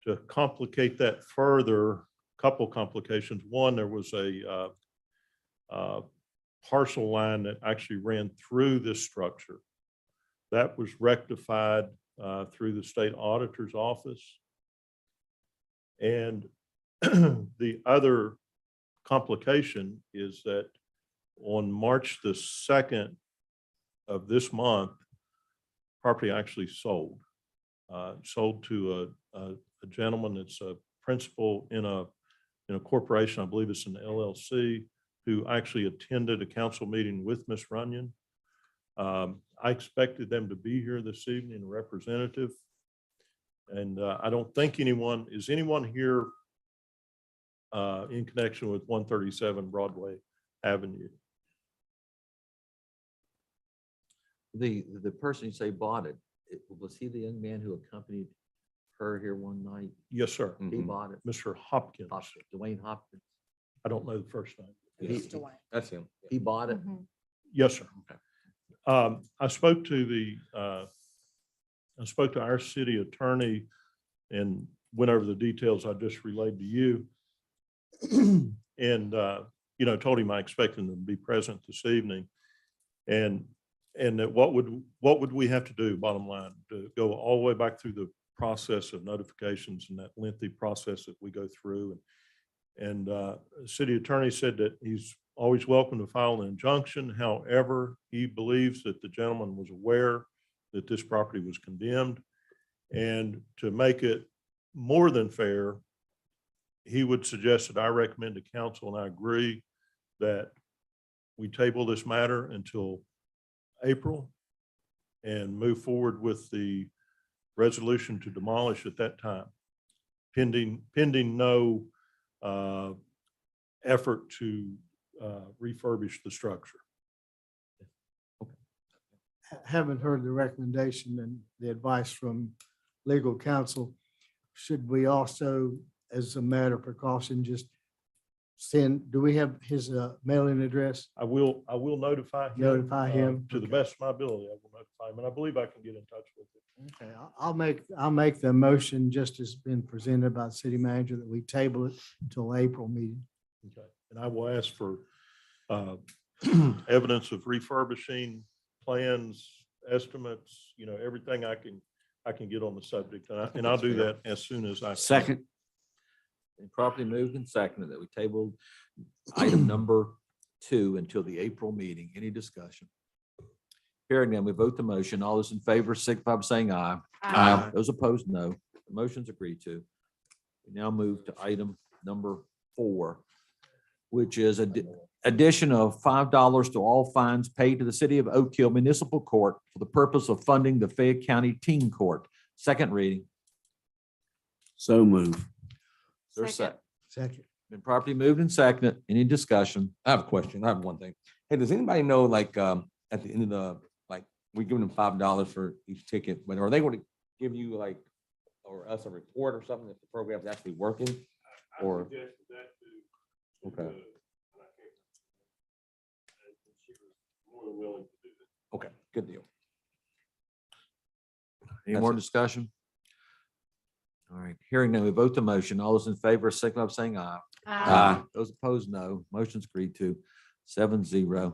To complicate that further, couple complications. One, there was a parcel line that actually ran through this structure. That was rectified through the state auditor's office. And the other complication is that on March the 2nd of this month, property actually sold. Sold to a gentleman that's a principal in a corporation, I believe it's an LLC, who actually attended a council meeting with Ms. Runyan. I expected them to be here this evening, a representative. And I don't think is anyone here in connection with 137 Broadway Avenue? The person you say bought it, was he the young man who accompanied her here one night? Yes, sir. He bought it. Mr. Hopkins. Dwayne Hopkins. I don't know the first name. That's him. He bought it. Yes, sir. I spoke to our city attorney and went over the details I just relayed to you. And, told him I expected them to be present this evening. And that what would we have to do, bottom line, to go all the way back through the process of notifications and that lengthy process that we go through. And the city attorney said that he's always welcome to file an injunction. However, he believes that the gentleman was aware that this property was condemned. And to make it more than fair, he would suggest that I recommend to council, and I agree, that we table this matter until April and move forward with the resolution to demolish at that time, pending no effort to refurbish the structure. Haven't heard the recommendation and the advice from legal counsel. Should we also, as a matter of precaution, just send, do we have his mailing address? I will notify him. Notify him, To the okay. best of my ability, I will notify him, and I believe I can get in touch with him. Okay, I'll make the motion just as been presented by the city manager that we table it until April meeting. Okay, and I will ask for evidence of refurbishing, plans, estimates, everything I can get on the subject, and I'll do that as soon as I. Second, And properly moved and seconded that we tabled item number 2 until the April meeting. Any discussion? Hearing none, we vote the motion. All those in favor signify by saying aye. Aye. Those opposed, no. The motion's agreed to. We now move to item number 4, which is addition of $5 to all fines paid to the city of Oak Hill Municipal Court for the purpose of funding the Fayette County Teen Court. Second reading. so move. There's Second. Second. been properly moved and seconded. Any discussion? I have a question. I have one thing. Hey, does anybody know, like, at the end of the, like, we give them $5 for each ticket, but are they going to give you like, or us a report or something if the program's actually working? Or, okay. Okay, good deal. Any That's more it. discussion? All right, hearing none, we vote the motion. All those in favor, signify by saying aye. Aye. Those opposed, no. Motion's agreed to 7-0.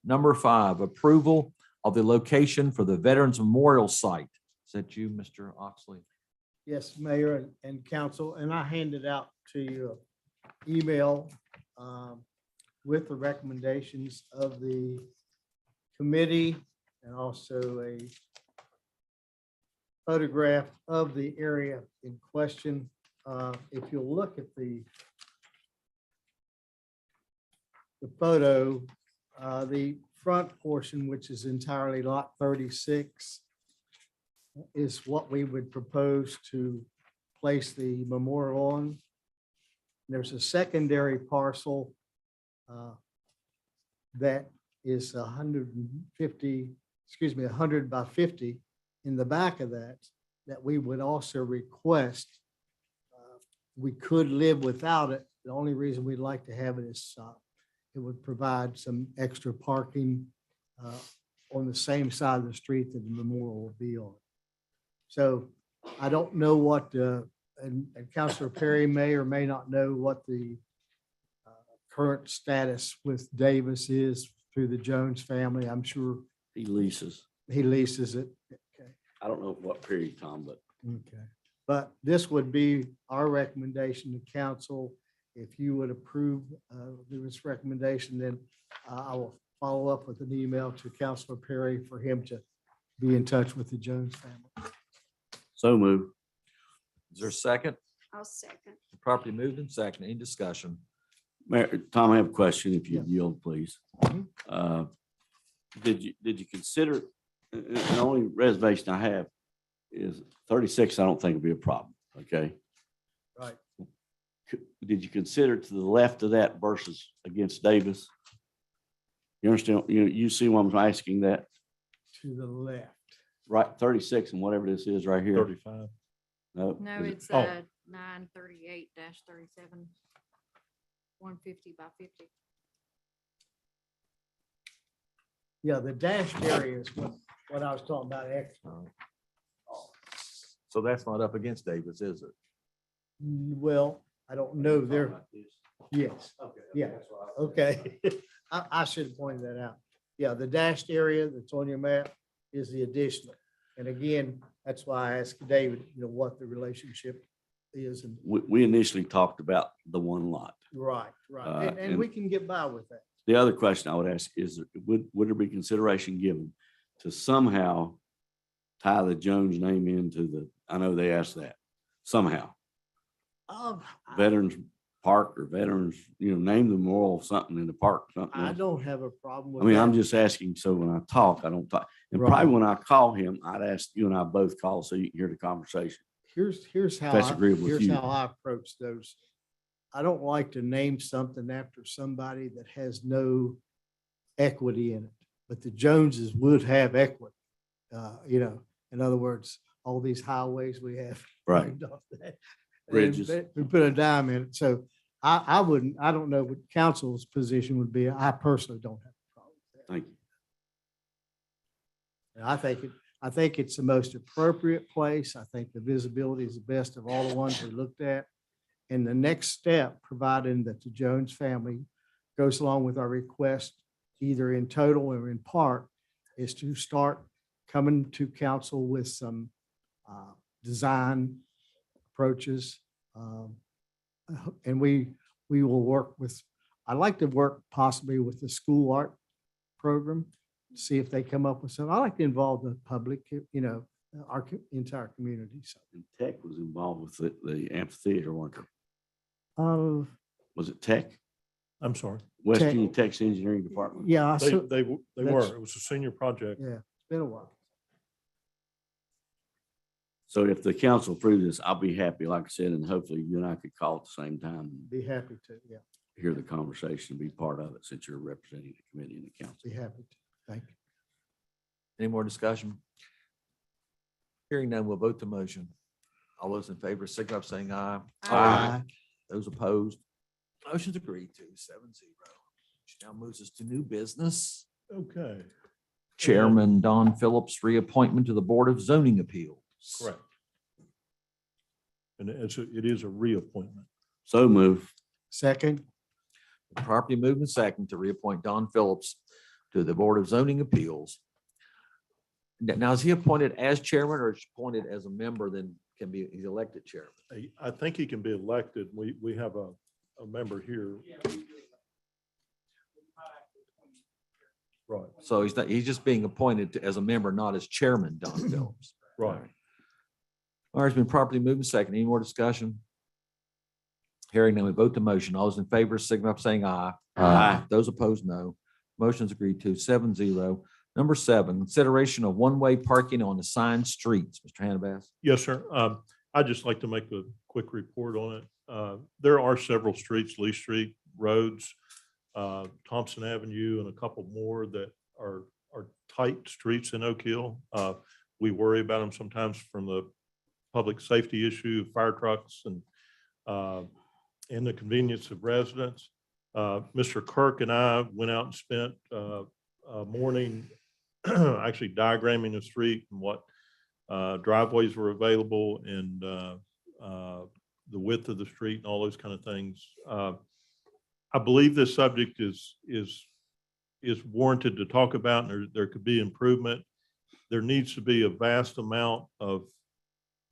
Number 5, approval of the location for the Veterans Memorial Site. Is that you, Mr. Oxley? Yes, Mayor and council, and I handed out to you an email with the recommendations of the committee and also a photograph of the area in question. If you'll look at the photo, the front portion, which is entirely lot 36, is what we would propose to place the memorial on. There's a secondary parcel that is 150, 100 by 50 in the back of that we would also request. We could live without it. The only reason we'd like to have it is it would provide some extra parking on the same side of the street that the memorial will be on. So I don't know what, and Councilor Perry may or may not know what the current status with Davis is through the Jones family. I'm sure He leases. he leases it. Okay. I don't know what period, Tom, but Okay. But this would be our recommendation to council. If you would approve this recommendation, then I will follow up with an email to Councilor Perry for him to be in touch with the Jones family. so move. Is there a second? I'll second. Properly moved and seconded. Any discussion? Mayor, Tom, I have a question, if you Yeah. yield, please. Mhm. Did you consider, and the only reservation I have is 36, I don't think would be a problem, okay? Right. Did you consider to the left of that versus against Davis? You understand, you see why I'm asking that, To the left. right, 36 and whatever this is right here? 35. No, is it- it's Oh. 938-37, 150 by 50. Yeah, the dashed area is what I was talking about extra. So that's not up against Davis, is it? Well, I don't know there. Yes. Yeah. Okay. I should have pointed that out. Yeah, the dashed area that's on your map is the additional. And again, that's why I asked David, what the relationship is. And We initially talked about the one lot. right. And we can get by with that. The other question I would ask is, would there be consideration given to somehow tie the Jones name into I know they asked that, somehow, Veterans park or veterans, name the memorial something in the park, something I else. don't have a problem with I mean, I'm that. just asking, so when I talk, I don't talk. And Right. probably when I call him, I'd ask you and I both call so you can hear the conversation. Here's how, that's agreeable with here's you. how I approach those. I don't like to name something after somebody that has no equity in it, but the Joneses would have equity. In other words, all these highways we have. Right. named off that, and Bridges. We put a dime in it. So I wouldn't, I don't know what council's position would be. I personally don't have a problem with that. Thank you. And I think it's the most appropriate place. I think the visibility is the best of all the ones we looked at. And the next step, providing that the Jones family goes along with our request, either in total or in part, is to start coming to council with some design approaches. And we will work with, I'd like to work possibly with the school art program, see if they come up with some. I like to involve the public, our entire community. So, And Tech was involved with the amphitheater, weren't they? Was it Tech? I'm sorry. West Tech. Virginia Tech's engineering department? yeah, I They, saw- they, w- they that's- were. It was a senior project. yeah, it's been a while. So if the council approves this, I'll be happy, like I said, and hopefully you and I could call at the same time and Be happy to, yeah, hear the conversation, and be part of it since you're representing the committee and the council. be happy to. Thank you. Any more discussion? Hearing none, we'll vote the motion. All those in favor, signify by saying aye. Aye. Those opposed, motion's agreed to 7-0. Which now moves us to new business. Okay, Chairman Don Phillips, reappointment to the Board of Zoning Appeals. correct. And it is a reappointment. So move. Second, Property movement second to reappoint Don Phillips to the Board of Zoning Appeals. Now, is he appointed as chairman or is he appointed as a member, then he's elected chairman? I think he can be elected. We have a member here. Right, So he's just being appointed as a member, not as chairman, Don Phillips. right. All right, it's been properly moved and second. Any more discussion? Hearing none, we vote the motion. All those in favor, signify by saying aye. Aye. Those opposed, no. Motion's agreed to 7-0. Number 7, consideration of one-way parking on assigned streets. Mr. Hannabas. Yes, sir. I'd just like to make a quick report on it. There are several streets, Lee Street, roads, Thompson Avenue, and a couple more that are tight streets in Oak Hill. We worry about them sometimes from the public safety issue, fire trucks, and the convenience of residents. Mr. Kirk and I went out and spent a morning actually diagramming the street and what driveways were available and the width of the street and all those kind of things. I believe this subject is warranted to talk about, and there could be improvement. There needs to be a vast amount of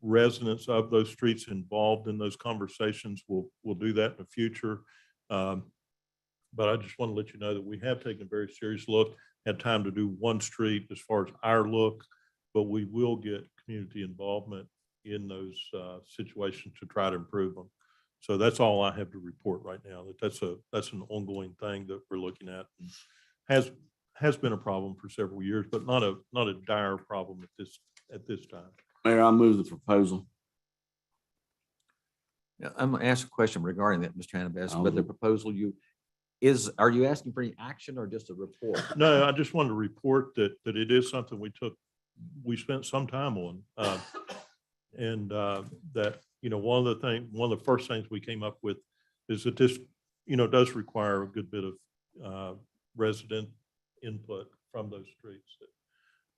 residents of those streets involved in those conversations. We'll do that in the future. But I just want to let you know that we have taken a very serious look, had time to do one street as far as our look, but we will get community involvement in those situations to try to improve them. So that's all I have to report right now. That's an ongoing thing that we're looking at. And has been a problem for several years, but not a dire problem at this time. Mayor, I move the proposal. Yeah, I'm gonna ask a question regarding that, Mr. Hannabas, I'll but the do. proposal are you asking for any action or just a report? No, I just wanted to report that it is something we spent some time on. And that, one of the first things we came up with is that this, does require a good bit of resident input from those streets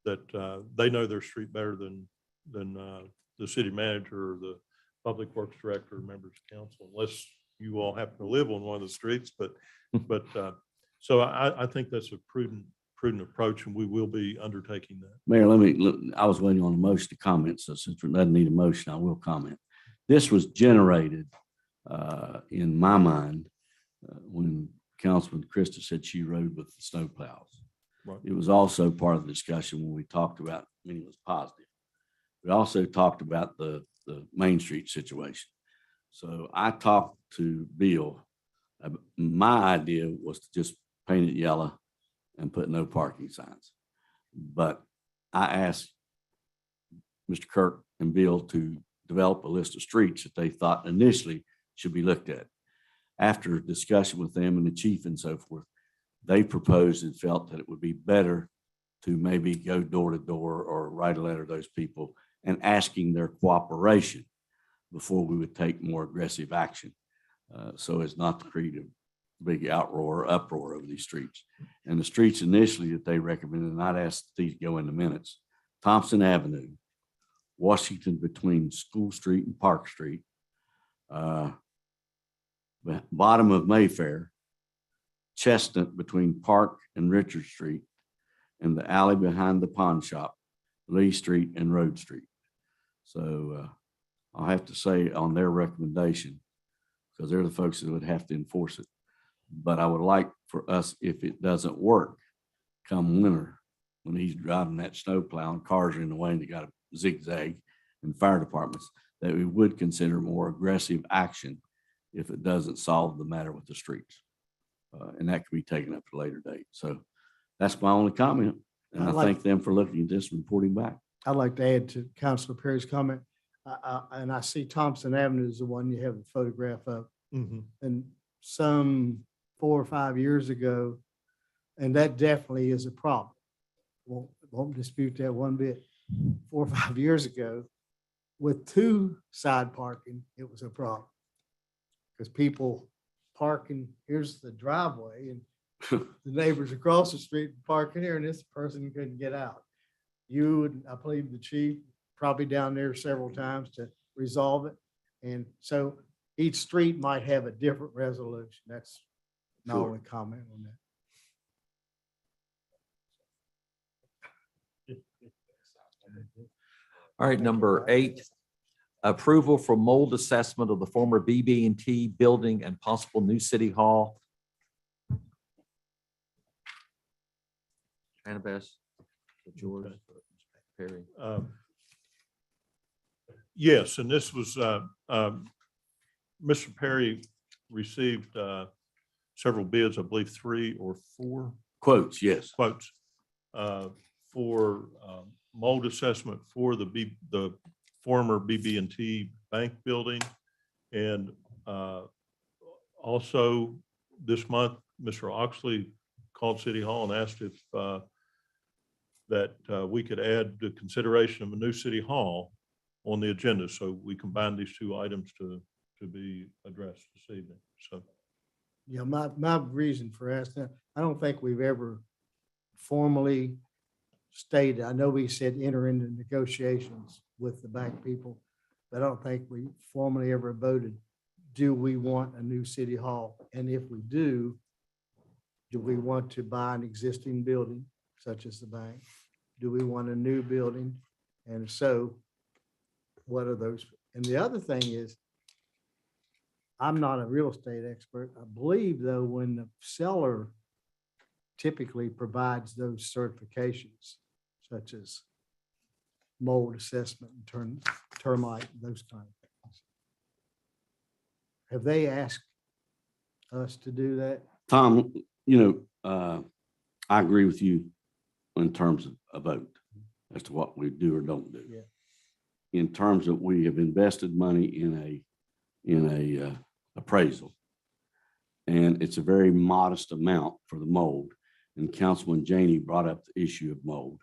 that they know their street better than the city manager or the public works director or members of council, unless you all happen to live on one of the streets. But so I think that's a prudent approach, and we will be undertaking that. Mayor, I was waiting on a motion to comment, so since it doesn't need a motion, I will comment. This was generated in my mind when Councilman Krista said she rode with the snowplows. Right. It was also part of the discussion when we talked about, it was positive. We also talked about the Main Street situation. So I talked to Bill. My idea was to just paint it yellow and put no parking signs. But I asked Mr. Kirk and Bill to develop a list of streets that they thought initially should be looked at. After discussion with them and the chief and so forth, they proposed and felt that it would be better to maybe go door to door or write a letter to those people and asking their cooperation before we would take more aggressive action. So as not to create a big uproar over these streets. And the streets initially that they recommended, and I'd ask these to go in the minutes, Thompson Avenue, Washington between School Street and Park Street, bottom of Mayfair, Chestnut between Park and Richard Street, and the alley behind the pawn shop, Lee Street and Road Street. So I'll have to say on their recommendation, because they're the folks that would have to enforce it. But I would like for us, if it doesn't work, come winter, when he's driving that snow plow and cars are in the way and they got a zigzag, and fire departments, that we would consider more aggressive action if it doesn't solve the matter with the streets. And that could be taken up at a later date. So that's my only comment. And I thank them for looking at this and reporting back. I'd like to add to Councilor Perry's comment. And I see Thompson Avenue is the one you have a photograph of. And some 4 or 5 years ago, and that definitely is a problem. Won't dispute that one bit. 4 or 5 years ago, with 2 side parking, it was a problem. Because people parking, here's the driveway, and the neighbors across the street parking here, and this person couldn't get out. You and I believe the chief probably down there several times to resolve it. And so each street might have a different resolution. That's my only comment on that. All right, number 8, approval for mold assessment of the former BB&T building and possible new city hall. Annabeth, George, Perry. Yes, and this was, Mr. Perry received several bids, I believe 3 or 4 Quotes, yes. quotes for mold assessment for the former BB&T bank building. And also this month, Mr. Oxley called City Hall and asked if that we could add the consideration of a new City Hall on the agenda. So we combined these 2 items to be addressed this evening. So. Yeah, my reason for asking, I don't think we've ever formally stated, I know we said enter into negotiations with the bank people, but I don't think we formally ever voted, do we want a new city hall? And if we do we want to buy an existing building such as the bank? Do we want a new building? And if so, what are those? And the other thing is, I'm not a real estate expert. I believe though, when the seller typically provides those certifications, such as mold assessment and termite, those kind of things. Have they asked us to do that? Tom, I agree with you in terms of a vote as to what we do or don't do. Yeah. In terms of we have invested money in a appraisal, and it's a very modest amount for the mold. And Councilman Janey brought up the issue of mold.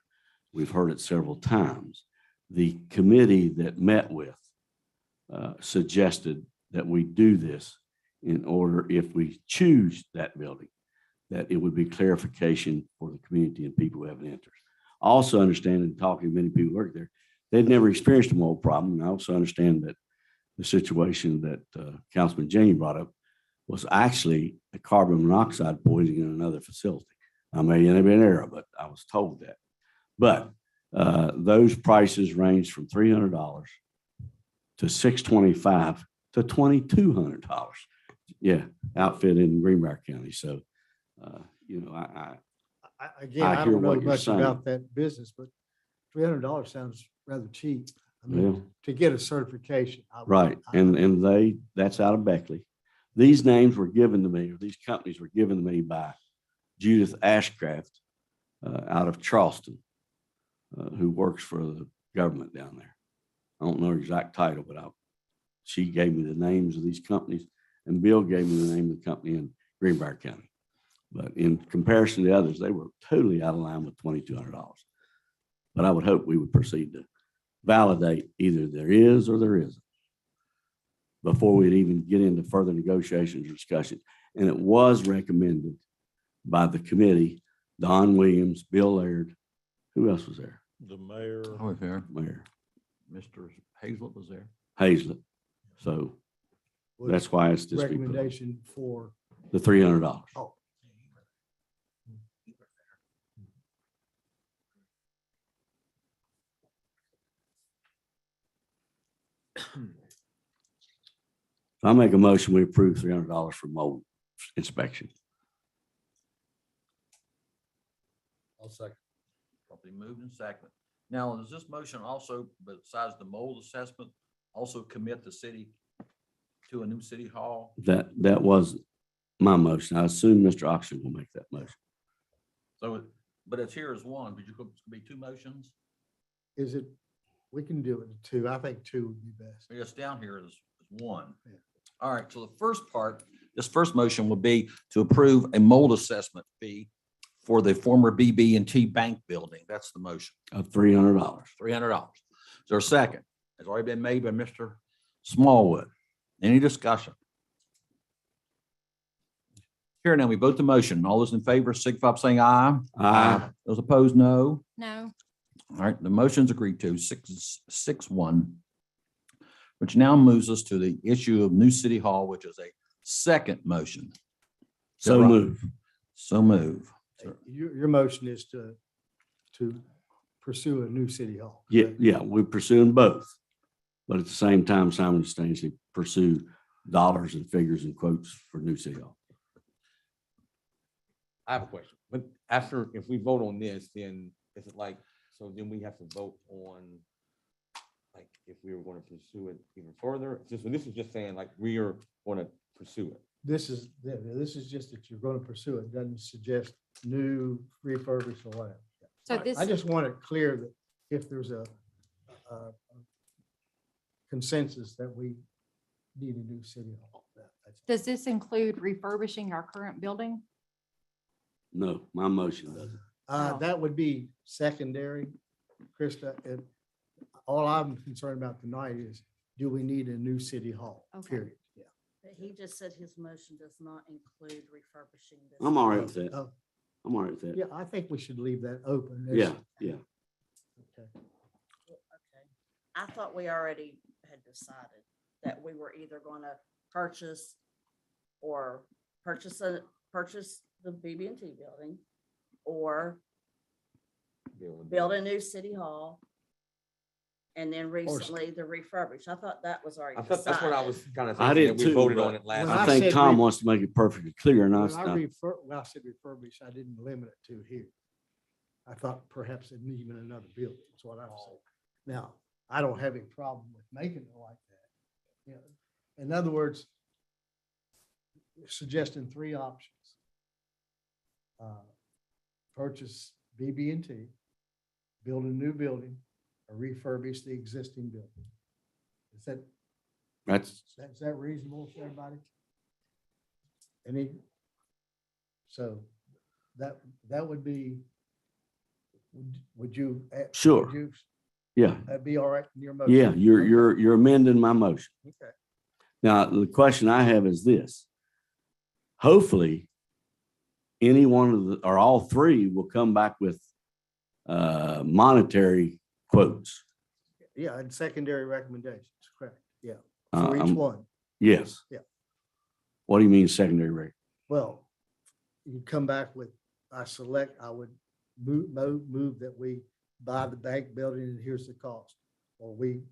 We've heard it several times. The committee that met with suggested that we do this in order, if we choose that building, that it would be clarification for the community and people who have an interest. I also understand, and talking to many people who work there, they've never experienced a mold problem. And I also understand that the situation that Councilman Janey brought up was actually a carbon monoxide poisoning in another facility. I may have been error, but I was told that. But those prices range from $300 to $625 to $2,200. Yeah, outfit in Greenbrier County. So, Again, I I hear don't know what you're much saying. about that business, but $300 sounds rather cheap. I mean, Well, to get a certification. right. And that's out of Beckley. These names were given to me, or these companies were given to me by Judith Ashcraft out of Charleston, who works for the government down there. I don't know her exact title, but she gave me the names of these companies, and Bill gave me the name of the company in Greenbrier County. But in comparison to the others, they were totally out of line with $2,200. But I would hope we would proceed to validate either there is or there isn't before we'd even get into further negotiations or discussion. And it was recommended by the committee, Don Williams, Bill Laird. Who else was there? The mayor. I was there. Mayor Mr. Hazlett was there. Hazlett. So that's why it's just Recommendation for, the $300. oh, So I make a motion, we approve $300 for mold inspection. I'll second. Properly moved and second. Now, does this motion also, besides the mold assessment, also commit the city to a new city hall? That was my motion. I assume Mr. Oxon will make that motion. So, but it's here as one, but you could be two motions? is it, we can do it in two. I think two would be best. It's down here as one. Yeah. All right, so the first part, this first motion will be to approve a mold assessment fee for the former BB&T Bank building. That's the motion. Of $300. $300. Is there a second? Has already been made by Mr. Smallwood. Any discussion? Here now, we vote the motion. All those in favor, signify by saying aye. Aye. Those opposed, no. No. All right, the motion's agreed to, 6-1. Which now moves us to the issue of new city hall, which is a second motion. Is that So right? move. So move. Your motion is to pursue a new city hall. Yeah, correct? yeah, we're pursuing both. But at the same time, simultaneously pursue dollars and figures and quotes for new city hall. I have a question, but after, if we vote on this, then is it like, so then we have to vote on, like, if we were going to pursue it even further? This is just saying like, we are going to pursue it. This is just that you're going to pursue it. Doesn't suggest new, refurbished or whatever. So this, I just want it clear that if there's a consensus that we need a new city hall. That's- does this include refurbishing our current building? No, my motion doesn't. Oh. That would be secondary, Krista. And all I'm concerned about tonight is, do we need a new city hall? Okay. Period. Yeah. But he just said his motion does not include refurbishing this. I'm all right with that. Oh, I'm all right with that. yeah, I think we should leave that open. Yeah, yeah. Okay. Okay. I thought we already had decided that we were either gonna purchase the BB&T building or build a new city hall. And then recently the refurbished. I thought that was already I thought that's what I decided. was kind of I thinking, did that we too, voted but on it last. When I I think said Tom we- wants to make it perfectly clear, and When I said refurbished, I didn't limit it to here. I thought perhaps it even another building, is what I was saying. Now, I don't have any problem with making it like that. You know, in other words, suggesting three options. Purchase BB&T, build a new building, or refurbish the existing building. Is that reasonable for everybody? So that would be, would you? Sure. would you- yeah, That'd be all right in your motion? yeah, Okay. you're amending my motion. Okay. Now, the question I have is this. Hopefully, any one of the, or all three will come back with monetary quotes. Yeah, and secondary recommendations, correct, yeah, Uh, for each one. Yes. Yeah. What do you mean secondary rate? Well, you come back with, I would move that we buy the bank building and here's the cost. Or we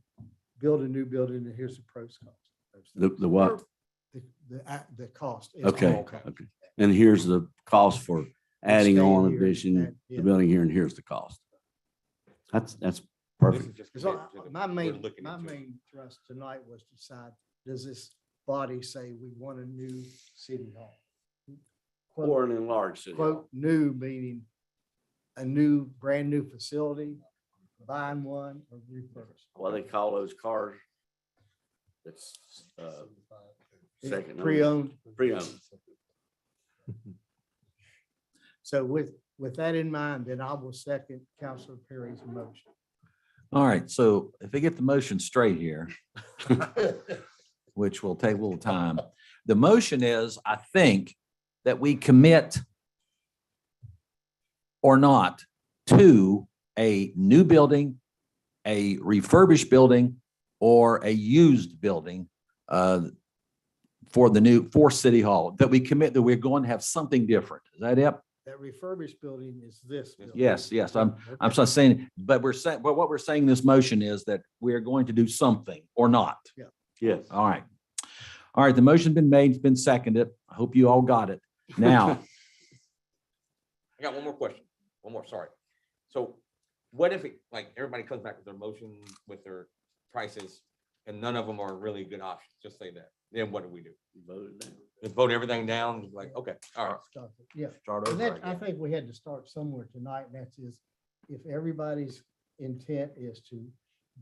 build a new building and here's the pros cost. The what? The cost. is Okay, all cost. okay. And here's the cost for adding staying on here, addition, yeah. the building here, and here's the cost. That's Perfect. So my main thrust tonight was to decide, does this body say we want a new city hall? Quote- Or an enlarged city. hall. Quote, new meaning a new, brand new facility, buying one or refurbished. What they call those cars? That's second. Pre-owned. Pre-owned. So with that in mind, then I will second Councilor Perry's motion. All right, so if we get the motion straight here, which will take a little time, the motion is, I think, that we commit or not to a new building, a refurbished building, or a used building for City Hall, that we commit that we're going to have something different. Is that it? That refurbished building is this. building. Yes, I'm just saying, but what we're saying in this motion is that we are going to do something or not. Yeah. Yes. All right. All right, the motion's been made, it's been seconded. I hope you all got it. Now, I got one more question. One more, sorry. So what if it, like, everybody comes back with their motion, with their prices, and none of them are really good options? Just say that. Then what do we do? Vote it down. Just vote everything down? Like, okay, all right. Yeah. start And over that, I again. think we had to start somewhere tonight, and that's is, if everybody's intent is to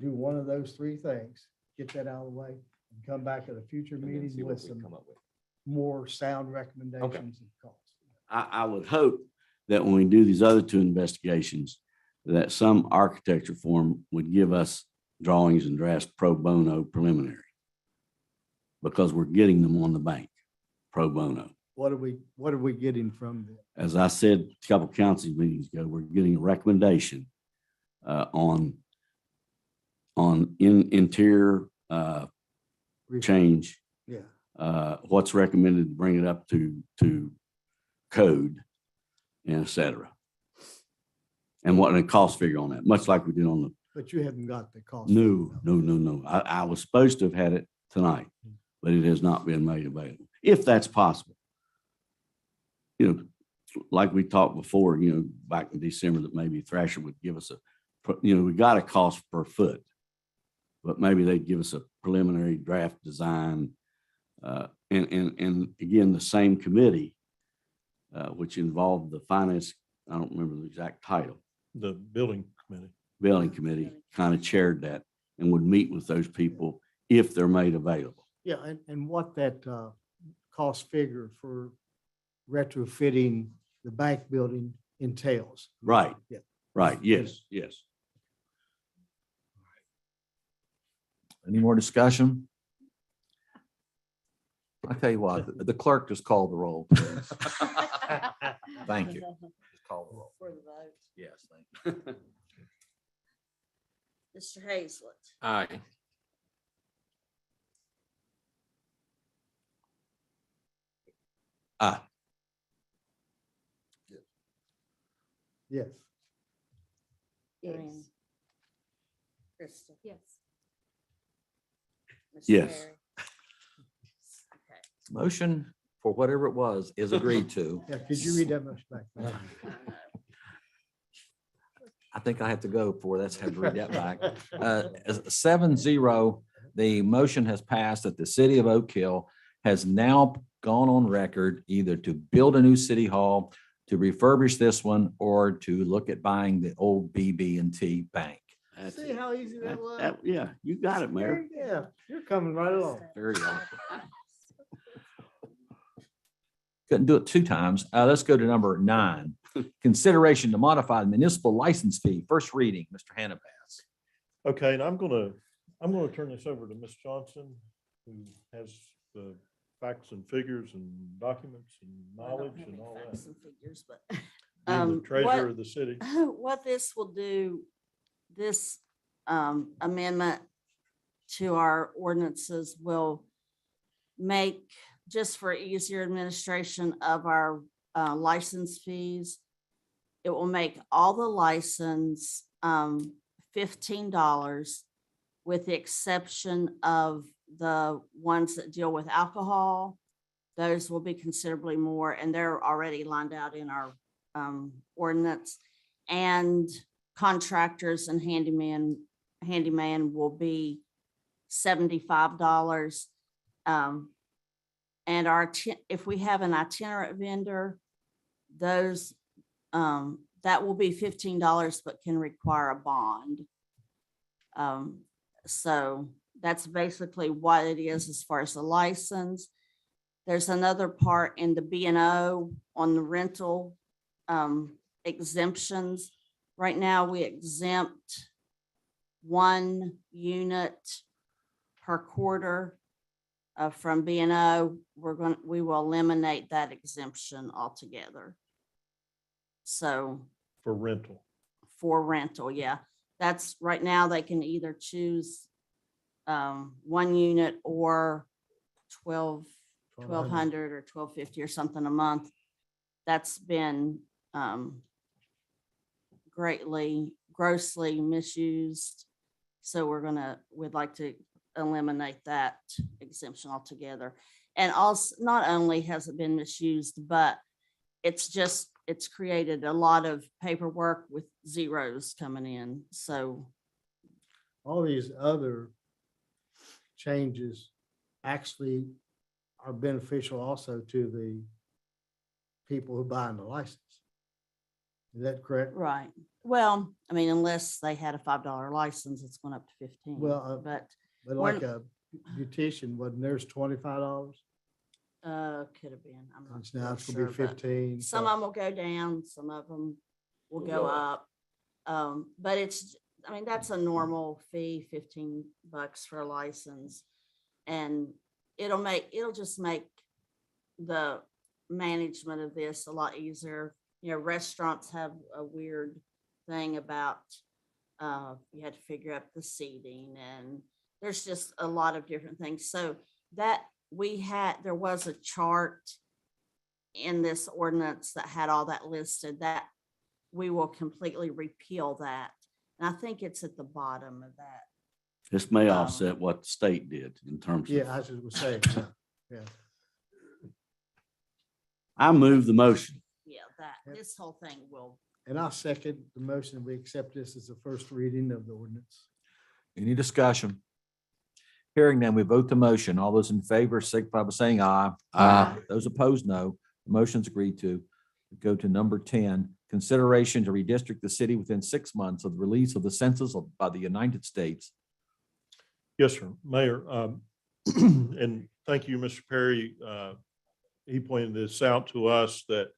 do one of those three things, get that out of the way, and come back at a future And then meeting see what with we some come up with. more sound recommendations and calls. I would hope that when we do these other two investigations, that some architecture firm would give us drawings and drafts pro bono preliminary. Because we're getting them on the bank, pro bono. What are we getting from them? As I said a couple council meetings ago, we're getting a recommendation on interior change. Yeah. What's recommended to bring it up to code, and et cetera. And what a cost figure on that, much like we did on the, But you haven't got the cost. no. I was supposed to have had it tonight, but it has not been made available, if that's possible. You know, like we talked before, back in December, that maybe Thrasher would give us we got a cost per foot, but maybe they'd give us a preliminary draft design. And again, the same committee, which involved the finance, I don't remember the exact title, The building committee. kind of chaired that and would meet with those people if they're made available. Yeah, and what that cost figure for retrofitting the bank building entails. Right. Yeah. Right. Yes. Any more discussion? I'll tell you what, the clerk just called the roll. please. Thank you. Just call the roll. For the vote. Yes, thank you. Mr. Hazlett, Aye. Yes. Green. Krista. Yes. Mr. Yes. Perry. Okay. Motion for whatever it was is agreed to. Yeah, could you read that much back? I think I have to go for that's have to read that back. 7-0, the motion has passed that the city of Oak Hill has now gone on record either to build a new city hall, to refurbish this one, or to look at buying the old BB&T bank. That's See it. how easy that was? Yeah, you got it, Mayor. Yeah, you're coming right along. Very good. Couldn't do it two times. Let's go to number 9. Consideration to modify the municipal license fee. First reading, Mr. Hannah-Bass. Okay, and I'm gonna turn this over to Ms. Johnson, who has the facts and figures and documents and I don't knowledge have and any all facts that. and figures, but, Being the treasurer what- of the city. What this will do, this amendment to our ordinances will make, just for easier administration of our license fees, it will make all the license $15, with the exception of the ones that deal with alcohol. Those will be considerably more, and they're already lined out in our ordinance. And contractors and handyman handyman will be $75. And if we have an itinerant vendor, those, that will be $15, but can require a bond. So that's basically what it is as far as the license. There's another part in the B&O on the rental exemptions. Right now, we exempt 1 unit per quarter from B&O. We will eliminate that exemption altogether. So For rental. for rental, yeah, that's right now they can either choose 1 unit or 1,200 or 1,250 or something a month. That's been grossly misused. So we'd like to eliminate that exemption altogether. And also, not only has it been misused, but it's created a lot of paperwork with zeros coming in. So All these other changes actually are beneficial also to the people who buy the license. Is that correct? right. Well, I mean, unless they had a $5 license, it's going up to 15. Well, But But like a beautician, wasn't theirs $25? could have been. I'm not Now real it's gonna sure, be but 15. some of them will go down, some of them will go up. But I mean, that's a normal fee, $15 for a license. And it'll just make the management of this a lot easier. You know, restaurants have a weird thing about you had to figure out the seating, and there's just a lot of different things. So that there was a chart in this ordinance that had all that listed, that we will completely repeal that. And I think it's at the bottom of that. This may offset what the state did in terms of. Yeah, I just was saying, yeah. I move the motion. Yeah, this whole thing will. And I'll second the motion. We accept this as a first reading of the ordinance. Any discussion? Hearing none, we vote the motion. All those in favor signify by saying aye. Aye. Those opposed, no. The motion's agreed to. We go to number 10, consideration to redistrict the city within 6 months of the release of the census by the United States. Yes, sir, Mayor. And thank you, Mr. Perry. He pointed this out to us that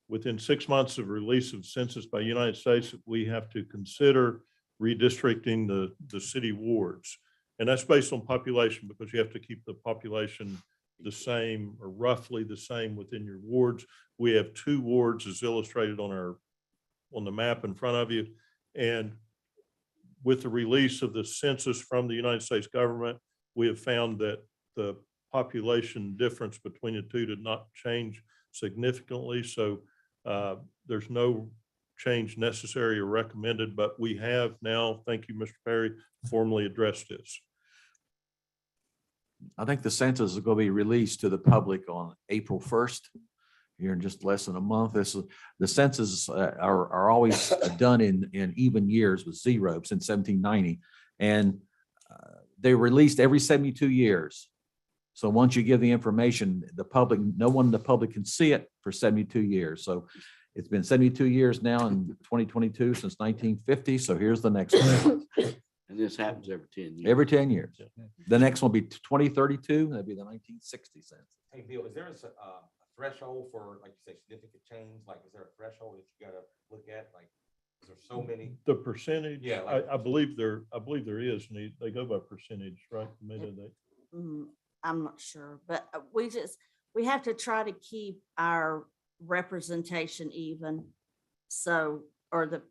within 6 months of release of census by United States, we have to consider redistricting the city wards. And that's based on population, because you have to keep the population the same or roughly the same within your wards. We have 2 wards as illustrated on the map in front of you. And with the release of the census from the United States government, we have found that the population difference between the two did not change significantly. So there's no change necessary or recommended, but we have now, thank you, Mr. Perry, formally addressed this. I think the census is going to be released to the public on April 1st. Here in just less than a month. The census are always done in even years with zero since 1790. And they're released every 72 years. So once you give the information, no one in the public can see it for 72 years. So it's been 72 years now in 2022 since 1950. So here's the next one. And this happens every 10 years. Every 10 years. The next one will be 2032. That'd be the 1960 census. Hey, Bill, is there a threshold for, like you say, significant change? Like, is there a threshold that you gotta look at? Like, is there so many? The percentage, Yeah, like- I believe there is, and they go by percentage, right? Maybe they. I'm not sure, but we have to try to keep our representation even. So, or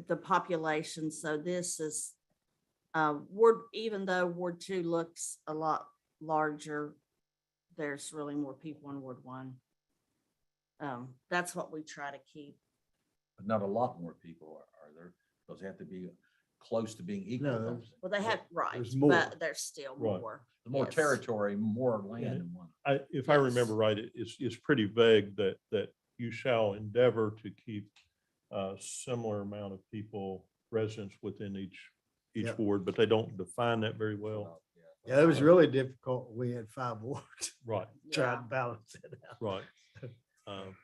the population. So this is even though Ward 2 looks a lot larger, there's really more people in Ward 1. That's what we try to keep. But not a lot more people are there, because they have to be close to being equal. No, Well, they have, right, There's more. but there's still Right. more. More Yes. territory, more land in one. If I remember right, it's pretty vague that you shall endeavor to keep a similar amount of people, residents within each each Yep. ward, but they don't define that very well. Yeah, it was really difficult. We had 5 wards, Right, trying to balance it out. right. Um,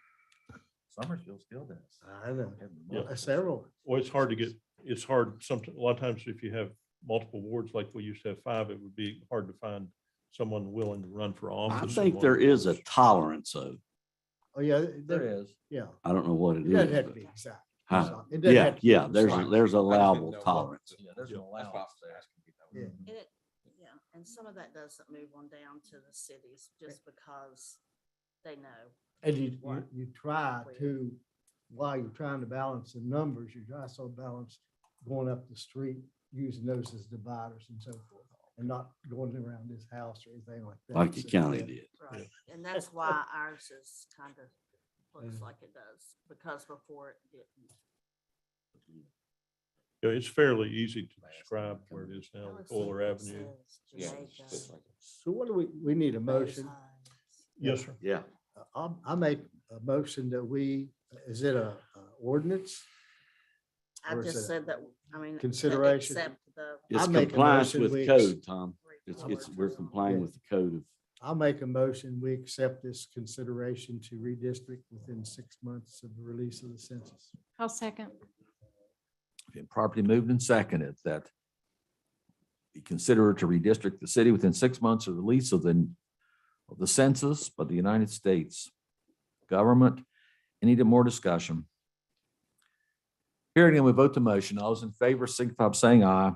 Summersville still does. I know, Yeah. several. Well, it's hard to get, it's hard, a lot of times if you have multiple wards, like we used to have 5, it would be hard to find someone willing to run for I office. think there is a tolerance of, Oh, yeah, There is. yeah. I don't know what It it doesn't is. have to but- be exact. Huh? It doesn't Yeah, have to be yeah, there's precise. allowable tolerance. Yeah, there's an Yeah. allowance there. Yeah. And it, yeah, and some of that doesn't move on down to the cities just because they know. And you What? try to, while you're trying to balance the numbers, you also balance going up the street, using those as dividers and so forth, and not going around this house or anything like that. Like the So, county yeah. did. Right, and that's why ours is kind of looks Yeah. like it does, because before it didn't. Yeah, it's fairly easy to describe where it is now, with Euler Avenue. So what do we need a motion. Yes, sir. Yeah. I make a motion that is it a ordinance? I Or is just it said that, I mean. consideration? Except the. It's I make a compliance motion with we code, Tom. It's, reports. we're complying with the code of, I'll make a motion, we accept this consideration to redistrict within 6 months of the release of the census. I'll second. Been properly moved and seconded that be considered to redistrict the city within 6 months of the release of the census by the United States government. Any more discussion? Hearing none, we vote the motion. All those in favor signify by saying aye.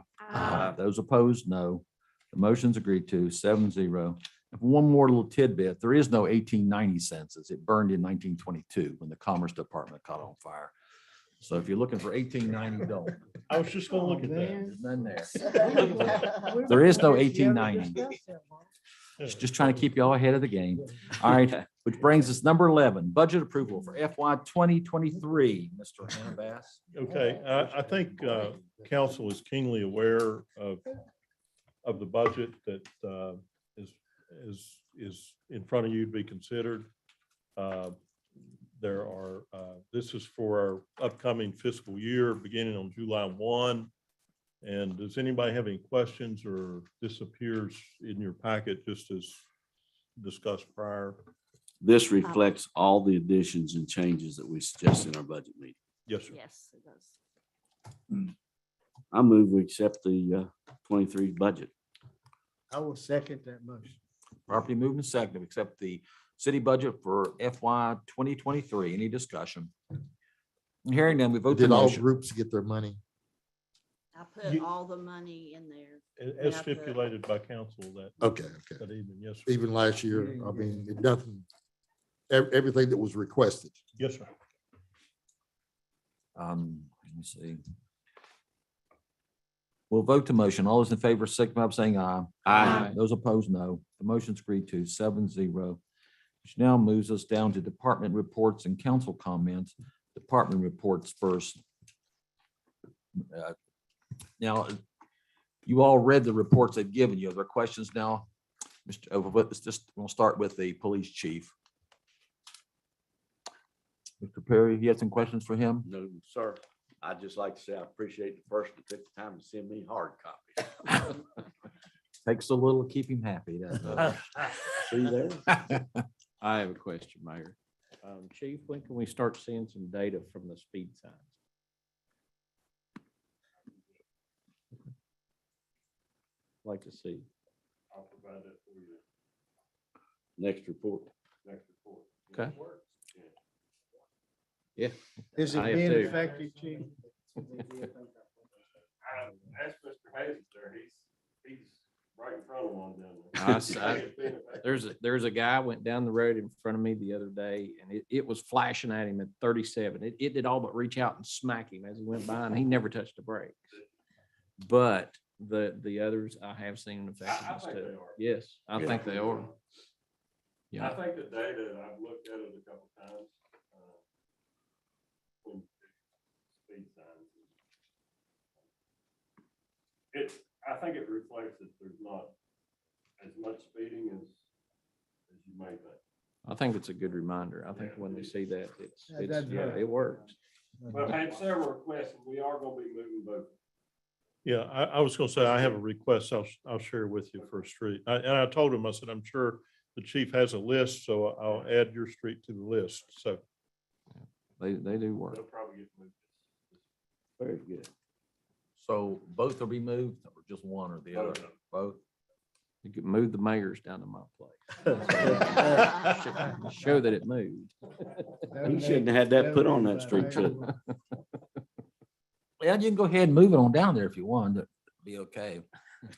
Those opposed, no. The motion's agreed to 7-0. And one more little tidbit, there is no 1890 census. It burned in 1922 when the Commerce Department caught on fire. So if you're looking for 1890, don't. I was just gonna look at that. There's none there. There is no 1890. Just trying to keep you all ahead of the game. All right, which brings us number 11, budget approval for FY 2023. Mr. Hannah. Okay, I think council is keenly aware of the budget that is in front of you to be considered. There are, this is for our upcoming fiscal year, beginning on July 1. And does anybody have any questions, or this appears in your packet just as discussed prior? this reflects all the additions and changes that we suggest in our budget meeting. Yes, sir. Yes, it does. I move we accept the 23 budget. I will second that motion. Property movement second to accept the city budget for FY 2023. Any discussion? Hearing none, we vote the Did all motion. groups get their money? I put You- all the money in there. As Yeah, stipulated by council that Okay, okay. that evening. Yes, sir. Even last year, I mean, nothing, everything that was requested. Yes, sir. Let me see. We'll vote to motion. All those in favor, signify by saying aye. Aye. Those opposed, no. The motion's agreed to 7-0. Which now moves us down to department reports and council comments. Department reports first. Now, you all read the reports they've given you. Are there questions now? We'll start with the police chief. Mr. Perry, you have some questions for him? No, sir. I'd just like to say I appreciate the person that took the time to send me hard copies. Takes a little to keep him happy, doesn't it? See there? I have a question, Mayor. Chief, when can we start seeing some data from the speed signs? Like to see. I'll provide that for you. Next report. Next report. Okay. Is it I have being too. effective, chief? Ask Mr. Hayes there. He's right in front of one There's a guy went down the road in front of me the other day, and it was flashing at him at 37. It did all but reach out and smack him as he went by, and he never touched the brakes. But the others, I have seen an effectiveness think too. they are. Yes, I think they are. I Yeah, think the data, I've looked at it a couple times. When speed signs. I think it reflects that there's not as much speeding as you may think. I think it's a good reminder. I think when they see that, Yeah, it doesn't hurt. it works. But I've had several requests, and we are gonna be moving both. Yeah, I was gonna say, I have a request I'll share with you for a street. And I told him, I said, I'm sure the chief has a list, so I'll add your street to the list. So. They do work. They'll probably get moved. Very good. So both will be moved or just one or the other? Both? You could move the mayors down to my place. Show that it moved. He shouldn't have had that put on that street, should Yeah, you can go ahead and move it on down there if you want. It'd be okay.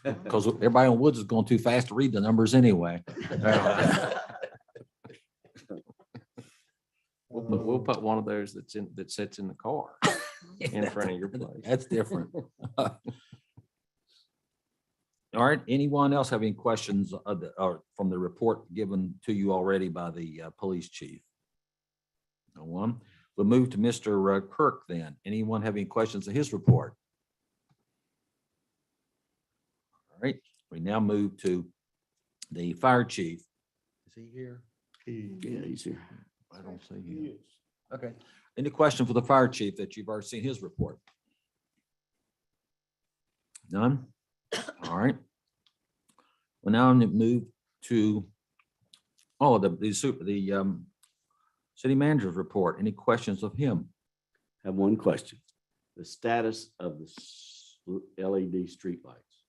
Because everybody on Woods is going too fast to read the numbers anyway. We'll put one of those that sits in the car in front of your place. That's different. All right, anyone else have any questions or from the report given to you already by the police chief? No one. We'll move to Mr. Kirk then. Anyone have any questions of his report? All right, we now move to the fire chief. Is he here? Yeah, he's here. I don't see him. Okay. Any question for the fire chief that you've already seen his report? None? All right. Well, now I'm going to move to, the city manager's report. Any questions of him? Have one question. The status of the LED streetlights.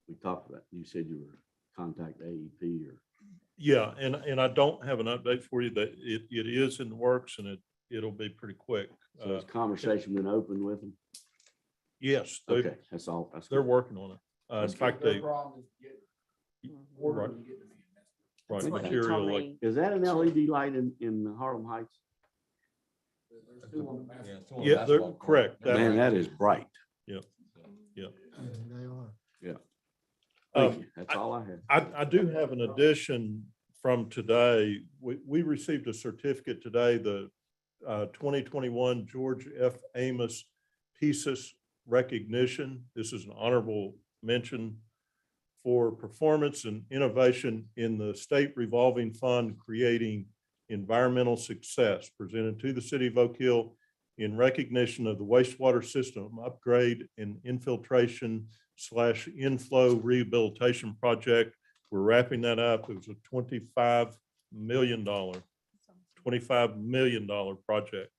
We talked about, you said you were contact AEP or. Yeah, and I don't have an update for you that it is in the works and it'll be pretty quick. So has conversation been open with them? Yes, Okay, that's all. That's they're good. working on it. In fact, they. Right. That's Right, what he material told like, me. Is that an LED light in Harlem Heights? yeah, they're correct. Man, that is bright. Yeah. They are. Thank you. That's all I had. I do have an addition from today. We received a certificate today, the 2021 George F. Amos Pieces Recognition. This is an honorable mention for performance and innovation in the state revolving fund creating environmental success, presented to the city of Oak Hill in recognition of the wastewater system upgrade and infiltration / inflow rehabilitation project. We're wrapping that up. It was a $25 million project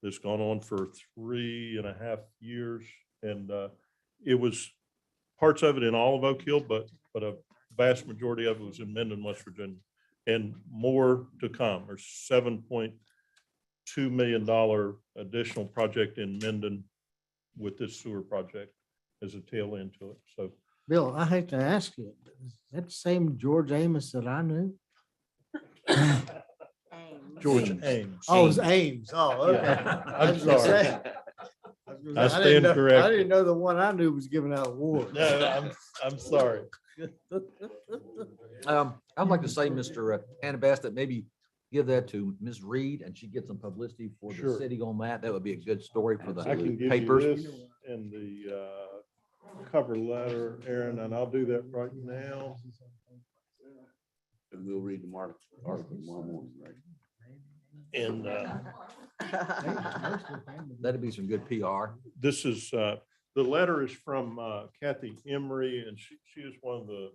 that's gone on for 3.5 years. And it was parts of it in all of Oak Hill, but a vast majority of it was in Minden, West Virginia, and more to come. There's $7.2 million additional project in Minden with this sewer project as a tail end to it. So Bill, I hate to ask you, is that the same George Amos that I knew? George Ames. Ames. Oh, it was Ames. Oh, okay. Yeah. I I'm was gonna sorry. say- I I stand didn't know- corrected. I didn't know the one I knew was giving out awards. No, I'm sorry. I'd like to say, Mr. Annabeth, that maybe give that to Ms. Reed and she gets some publicity for the Sure. city on that. That would be a good story for the I can give you papers. this and the cover letter, Aaron, and I'll do that right now. And we'll read the article tomorrow morning, right? And That'd be some good PR. this is, the letter is from Kathy Emery, and she is one of the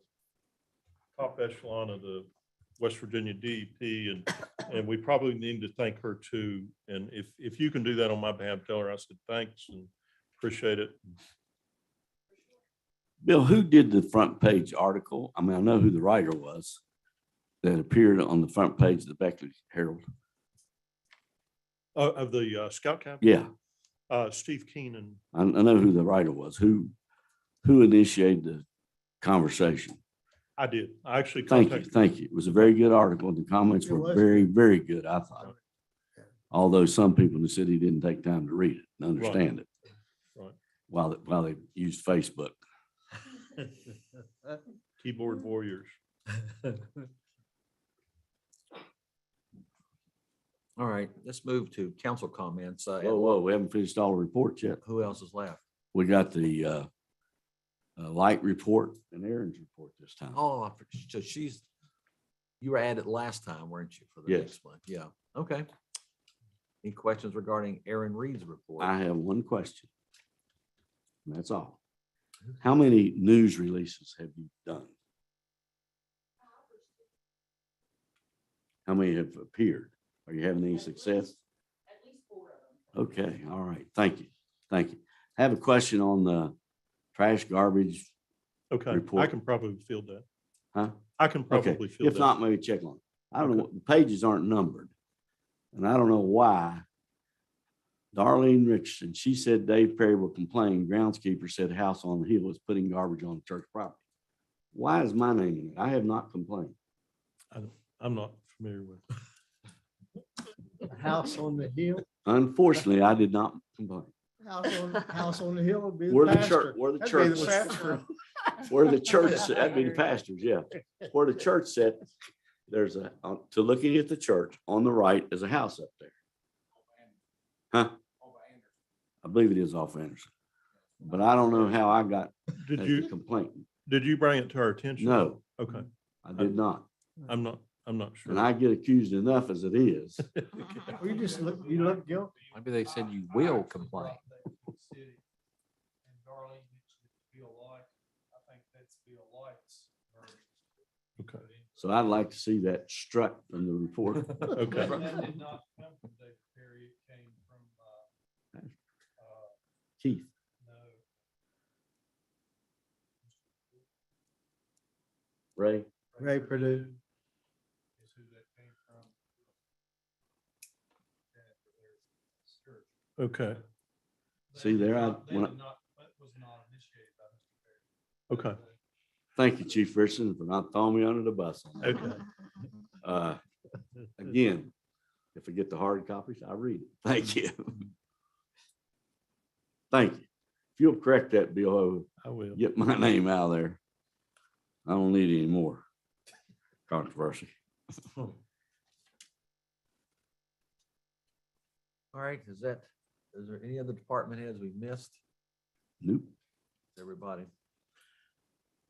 top echelon of the West Virginia DEP, and we probably need to thank her too. And if you can do that on my behalf, tell her I said thanks and appreciate it. Bill, who did the front page article? I mean, I know who the writer was that appeared on the front page of the Beckley Herald. Of the Scout Camp? Yeah, Steve Keenan. I know who the writer was. Who initiated the conversation? I did. I actually Thank you, contacted. thank you. It was a very good article. The comments It were was. very, very good, I thought. Although some people in the city didn't take time to read it and understand it. Right. While they used Facebook. Keyboard warriors. All right, let's move to council comments. Whoa, we haven't finished all the reports yet. Who else is left? We got the light report and Aaron's report this time. Oh, so you were at it last time, weren't you, for the Yes. next one? Yeah, okay. Any questions regarding Aaron Reed's report? I have one question. And that's all. How many news releases have you done? How many have appeared? Are you having any success? Okay, all right. Thank you. Thank you. I have a question on the trash garbage. Okay, I Report. can probably field that. Huh? I can Okay, probably field if that. not, maybe check on it. I don't know, Okay. the pages aren't numbered. And I don't know why. Darlene Richardson, she said Dave Perry will complain. Groundskeeper said house on the hill is putting garbage on church property. Why is my name in it? I have not complained. I'm not familiar with. House on the hill. Unfortunately, I did not complain. House on the hill would be Where the the pastor. church, where the That'd be church, the pastor. where the church, that'd be the pastors, yeah. Where the church said, there's a, to looking at the church, on the right is a house up there. Huh? I believe it is off Anderson. But I don't know how I got Did a you, complaint. did you bring it to our attention? No, Okay, I did not. I'm not sure. And I get accused enough as it is. You just look, you look guilty. Maybe they said you will complain. Okay. So I'd like to see that struck from the report. Okay. Keith. Ray. Ray Purdue. Okay, See there, okay, thank you, Chief Richardson, for not throwing me under the bus. on that. okay. Again, if I get the hard copies, I read it. Thank you. Thank you. If you'll correct that, Bill, I will. get my name out of there. I don't need any more controversy. All right, is there any other department heads we missed? Nope. Everybody.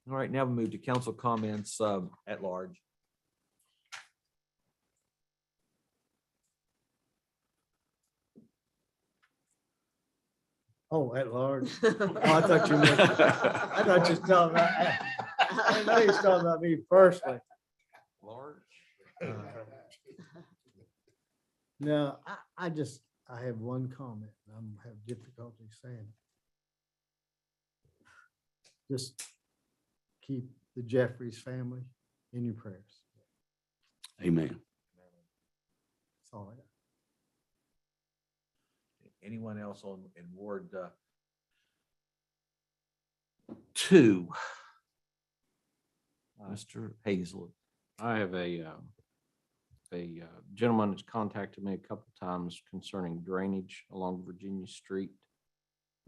All right, now we move to council comments at large. Oh, at large. Oh, I thought you meant, I thought you was talking about, I know he's talking about me personally. Large. No, I have one comment. I'm have difficulty saying it. Just keep the Jeffries family in your prayers. Amen. That's all I got. Anyone else in Ward 2? Mr. Hazel. I have a gentleman that's contacted me a couple times concerning drainage along Virginia Street.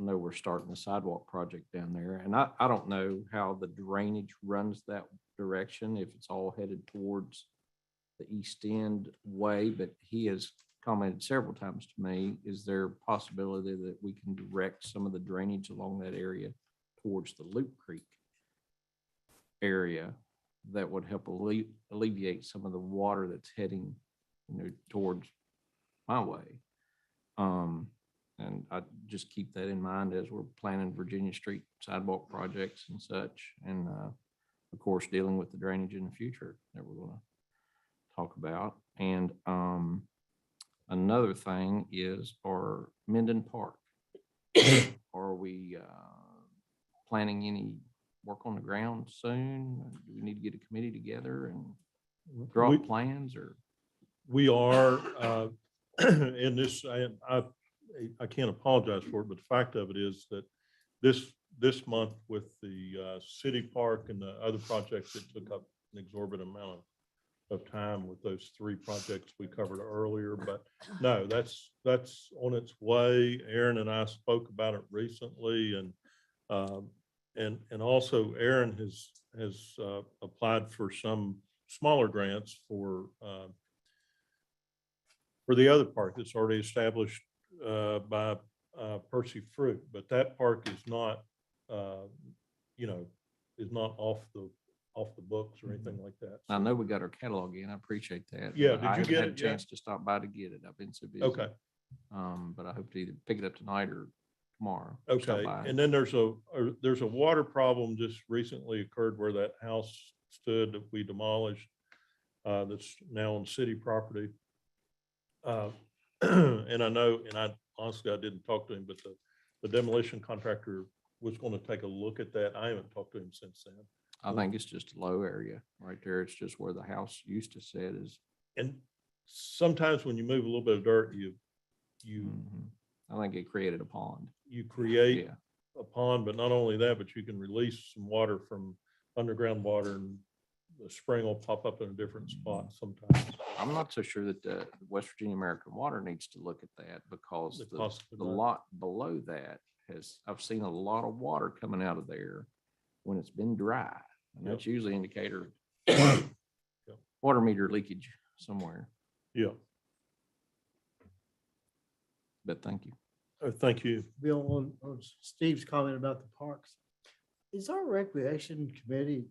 I know we're starting a sidewalk project down there, and I don't know how the drainage runs that direction, if it's all headed towards the East End way, but he has commented several times to me, is there a possibility that we can direct some of the drainage along that area towards the Loop Creek area that would help alleviate some of the water that's heading, towards my way. And I just keep that in mind as we're planning Virginia Street sidewalk projects and such. And of course, dealing with the drainage in the future that we're going to talk about. And another thing is our Minden Park. Are we planning any work on the ground soon? Do we need to get a committee together and draw up plans, or? We are in this, I can't apologize for it, but the fact of it is that this month with the city park and the other projects, it took up an exorbitant amount of time with those 3 projects we covered earlier. But no, that's on its way. Aaron and I spoke about it recently, and also Aaron has applied for some smaller grants for the other park that's already established by Percy Fruit, but that park is not, is not off the books or anything like that. I know we got our catalog in. I appreciate that. Yeah, but did I you haven't get had a it yet? chance to stop by to get it. I've been so busy. Okay, But I hope to either pick it up tonight or tomorrow. Stop Okay, by. and then there's a water problem just recently occurred where that house stood that we demolished. That's now on city property. And I know, and I honestly, I didn't talk to him, but the demolition contractor was going to take a look at that. I haven't talked to him since then. I think it's just a low area right there. It's just where the house used to sit is. And sometimes when you move a little bit of dirt, you Mhm. I think it created a pond. you create Yeah. a pond, but not only that, but you can release some water from underground water, and the spring will pop up in a different spot sometimes. I'm not so sure that the West Virginia American Water needs to look at that because The cost of the that. lot below that I've seen a lot of water coming out of there when it's been dry. And Yep. that's usually an indicator Yep. water meter leakage somewhere. Yeah, But thank you. thank you. Bill, on Steve's comment about the parks, is our recreation committee,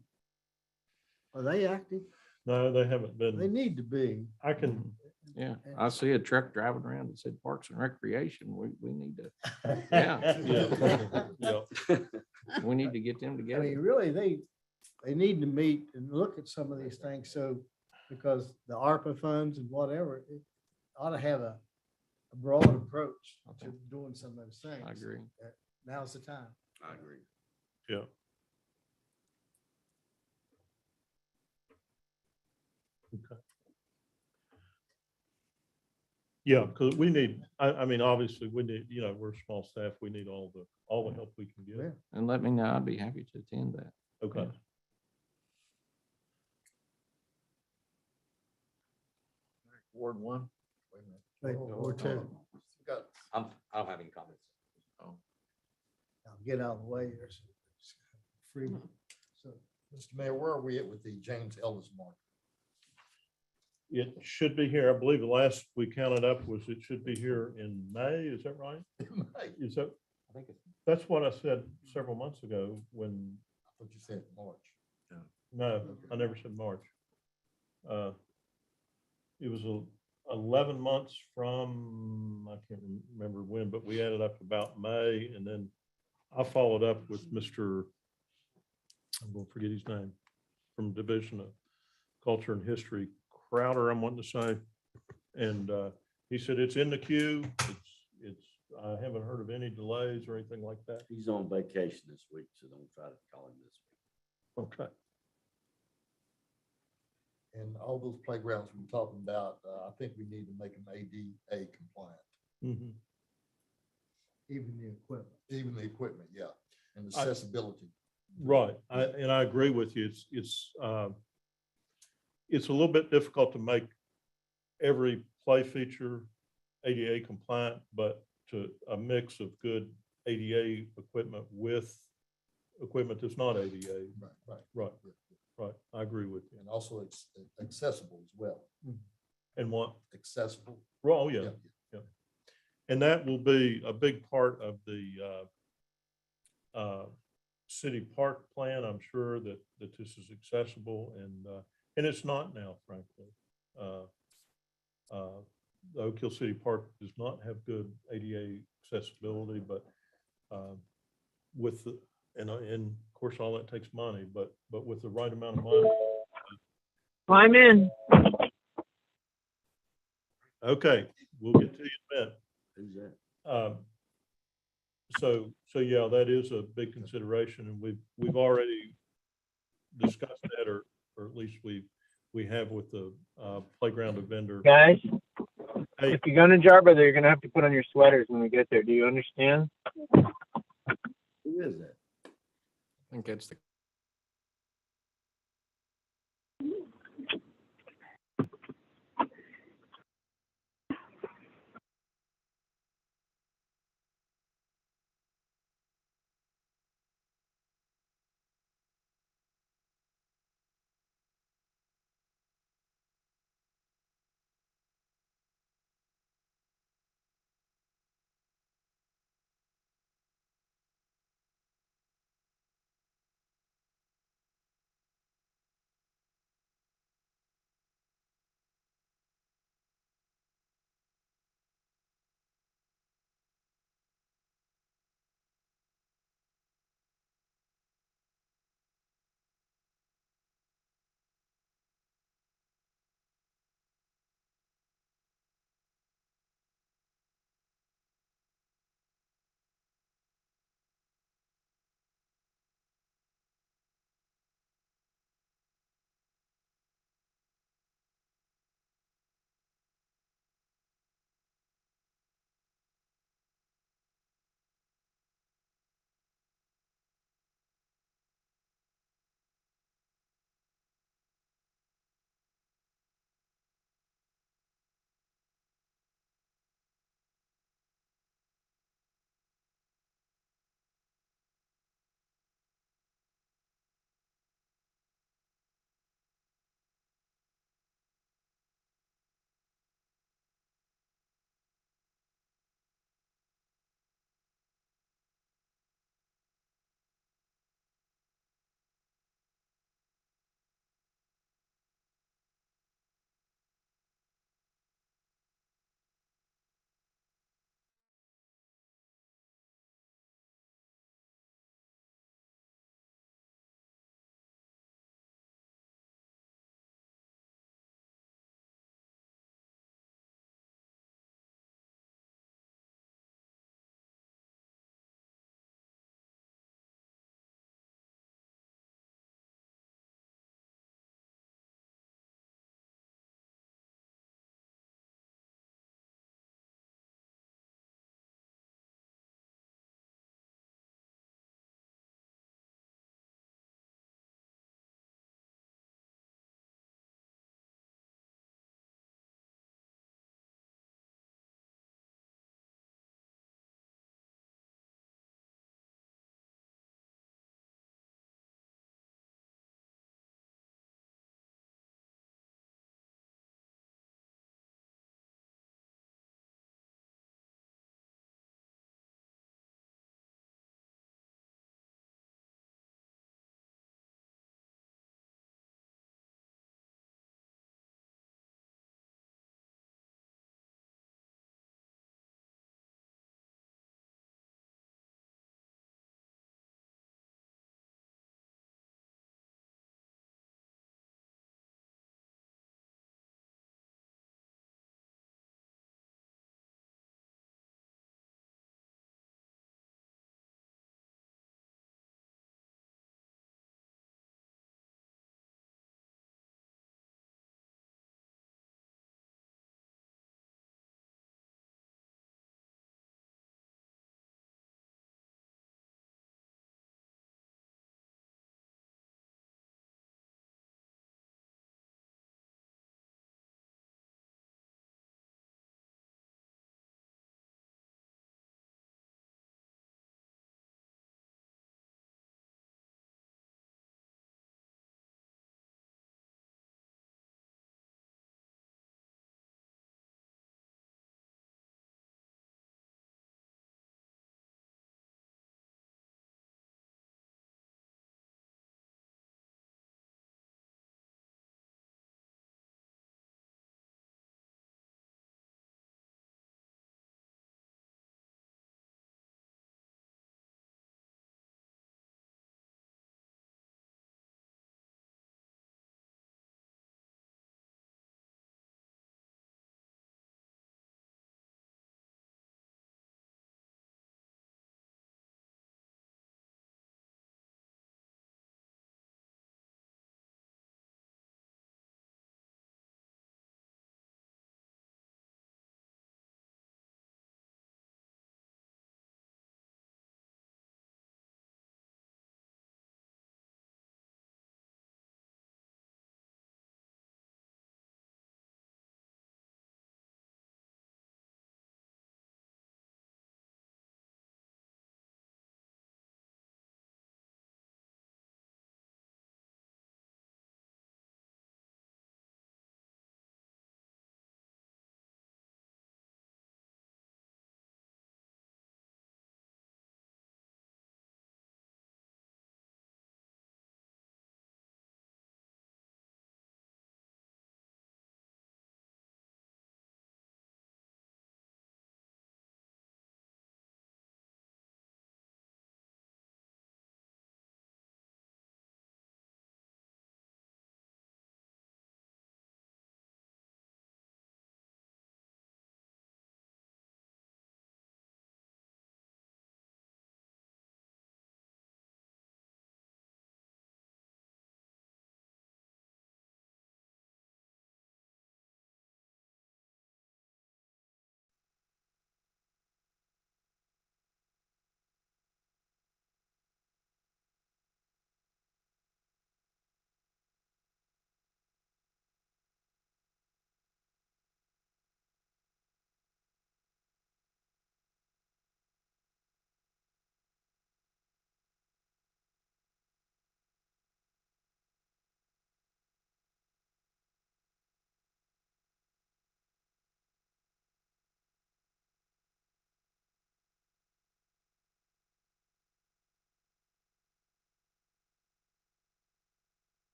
are they active? No, they haven't They been. need to be. I can, Yeah, I see a truck driving around that said Parks and Recreation. We need to, Yeah. yeah, yeah. we need to get them I together. mean, really, they need to meet and look at some of these things, so, because the ARPA funds and whatever, it ought to have a broad approach to doing some of those things. I agree. Now's the time. I agree. Yeah. Okay. Yeah, because we need, I mean, obviously, we need, we're a small staff, we need all the help we can Yeah. get. And let me know. I'd be happy to attend that. Okay. Ward one. Wait, or two. I don't have any comments. Now get out of the way here. Free. So, Mr. Mayor, where are we at with the James Ellis Mark? It should be here. I believe the last we counted up was it should be here in May. Is that right? Is that, I think it's, that's what I said several months ago when, I thought you said March. no, I never said March. It was 11 months from, I can't remember when, but we added up about May, and then I followed up with Mr., I'm going to forget his name, from Division of Culture and History, Crowder, I'm wanting to say. And he said, it's in the queue. I haven't heard of any delays or anything like that. He's on vacation this week, so don't try to call him this week. Okay. And all those playgrounds we're talking about, I think we need to make them ADA compliant, Mhm. even the equipment. even the equipment, yeah, and accessibility. Right, and I agree with you. It's a little bit difficult to make every play feature ADA compliant, but to a mix of good ADA equipment with equipment that's not ADA. Right. Right. I agree with you. And also it's accessible as well. And what? Accessible. Oh, yeah. Yeah. And that will be a big part of the city park plan. I'm sure that this is accessible, and it's not now, frankly. The Oak Hill City Park does not have good ADA accessibility, but with the, and of course, all that takes money, but with the right amount of money. I'm in. Okay, we'll get to you in a minute. Who's that? So yeah, that is a big consideration, and we've already discussed that, or at least we have with the playground vendor. Guys, Hey, if you're going to Jarbo, you're going to have to put on your sweaters when we get there. Do you understand? Who is that? I think that's the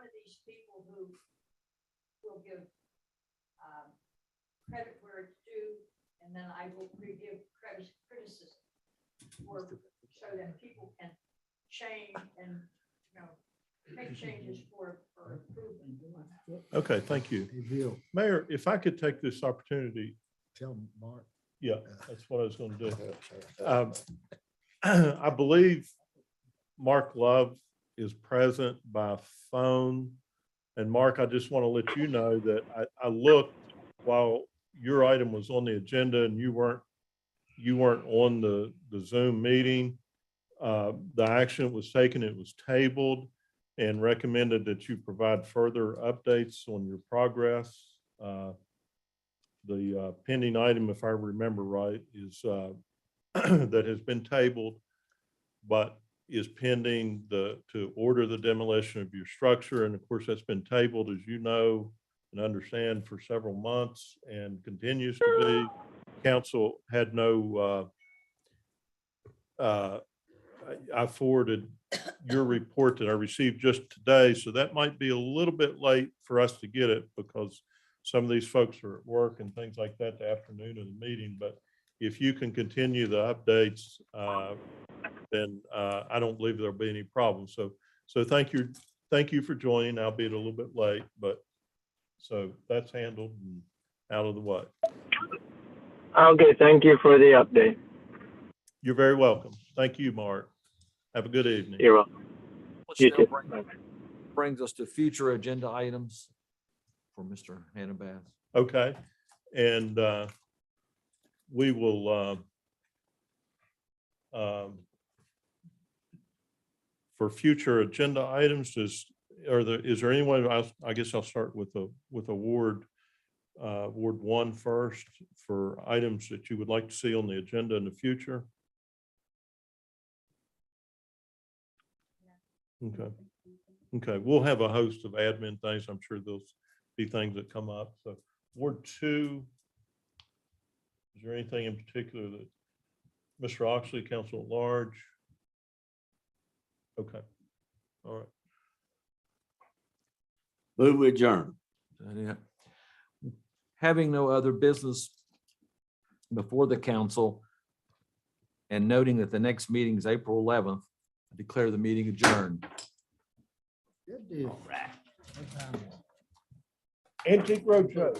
of these people who will give credit where it's due, and then I will give criticism for, so that people can change and, you know, make changes for improvement. Okay, thank you. Hey, Bill, Mayor, if I could take this opportunity, tell Mark. yeah, that's what I was going to do. I believe Mark Love is present by phone. And Mark, I just want to let you know that I looked while your item was on the agenda and you weren't on the Zoom meeting. The action was taken, it was tabled and recommended that you provide further updates on your progress. The pending item, if I remember right, is that has been tabled, but is pending to order the demolition of your structure. And of course, that's been tabled, as you know and understand, for several months and continues to be. Council had no, I forwarded your report that I received just today, so that might be a little bit late for us to get it because some of these folks are at work and things like that the afternoon of the meeting. But if you can continue the updates, then I don't believe there'll be any problems. So thank you for joining, albeit a little bit late, but so that's handled and out of the way. Okay, thank you for the update. You're very welcome. Thank you, Mark. Have a good evening. You're welcome. Which You now too. brings us to future agenda items for Mr. Hannibal. Okay, and we will for future agenda items, is there anyone, I guess I'll start with Ward 1 first, for items that you would like to see on the agenda in the future. Okay, we'll have a host of admin things. I'm sure there'll be things that come up. So Ward 2, is there anything in particular that Mr. Oxley, Council at Large? Okay, all right. Move we adjourn. Having no other business before the council and noting that the next meeting is April 11th, I declare the meeting adjourned. Good deal. Antique Roadshow.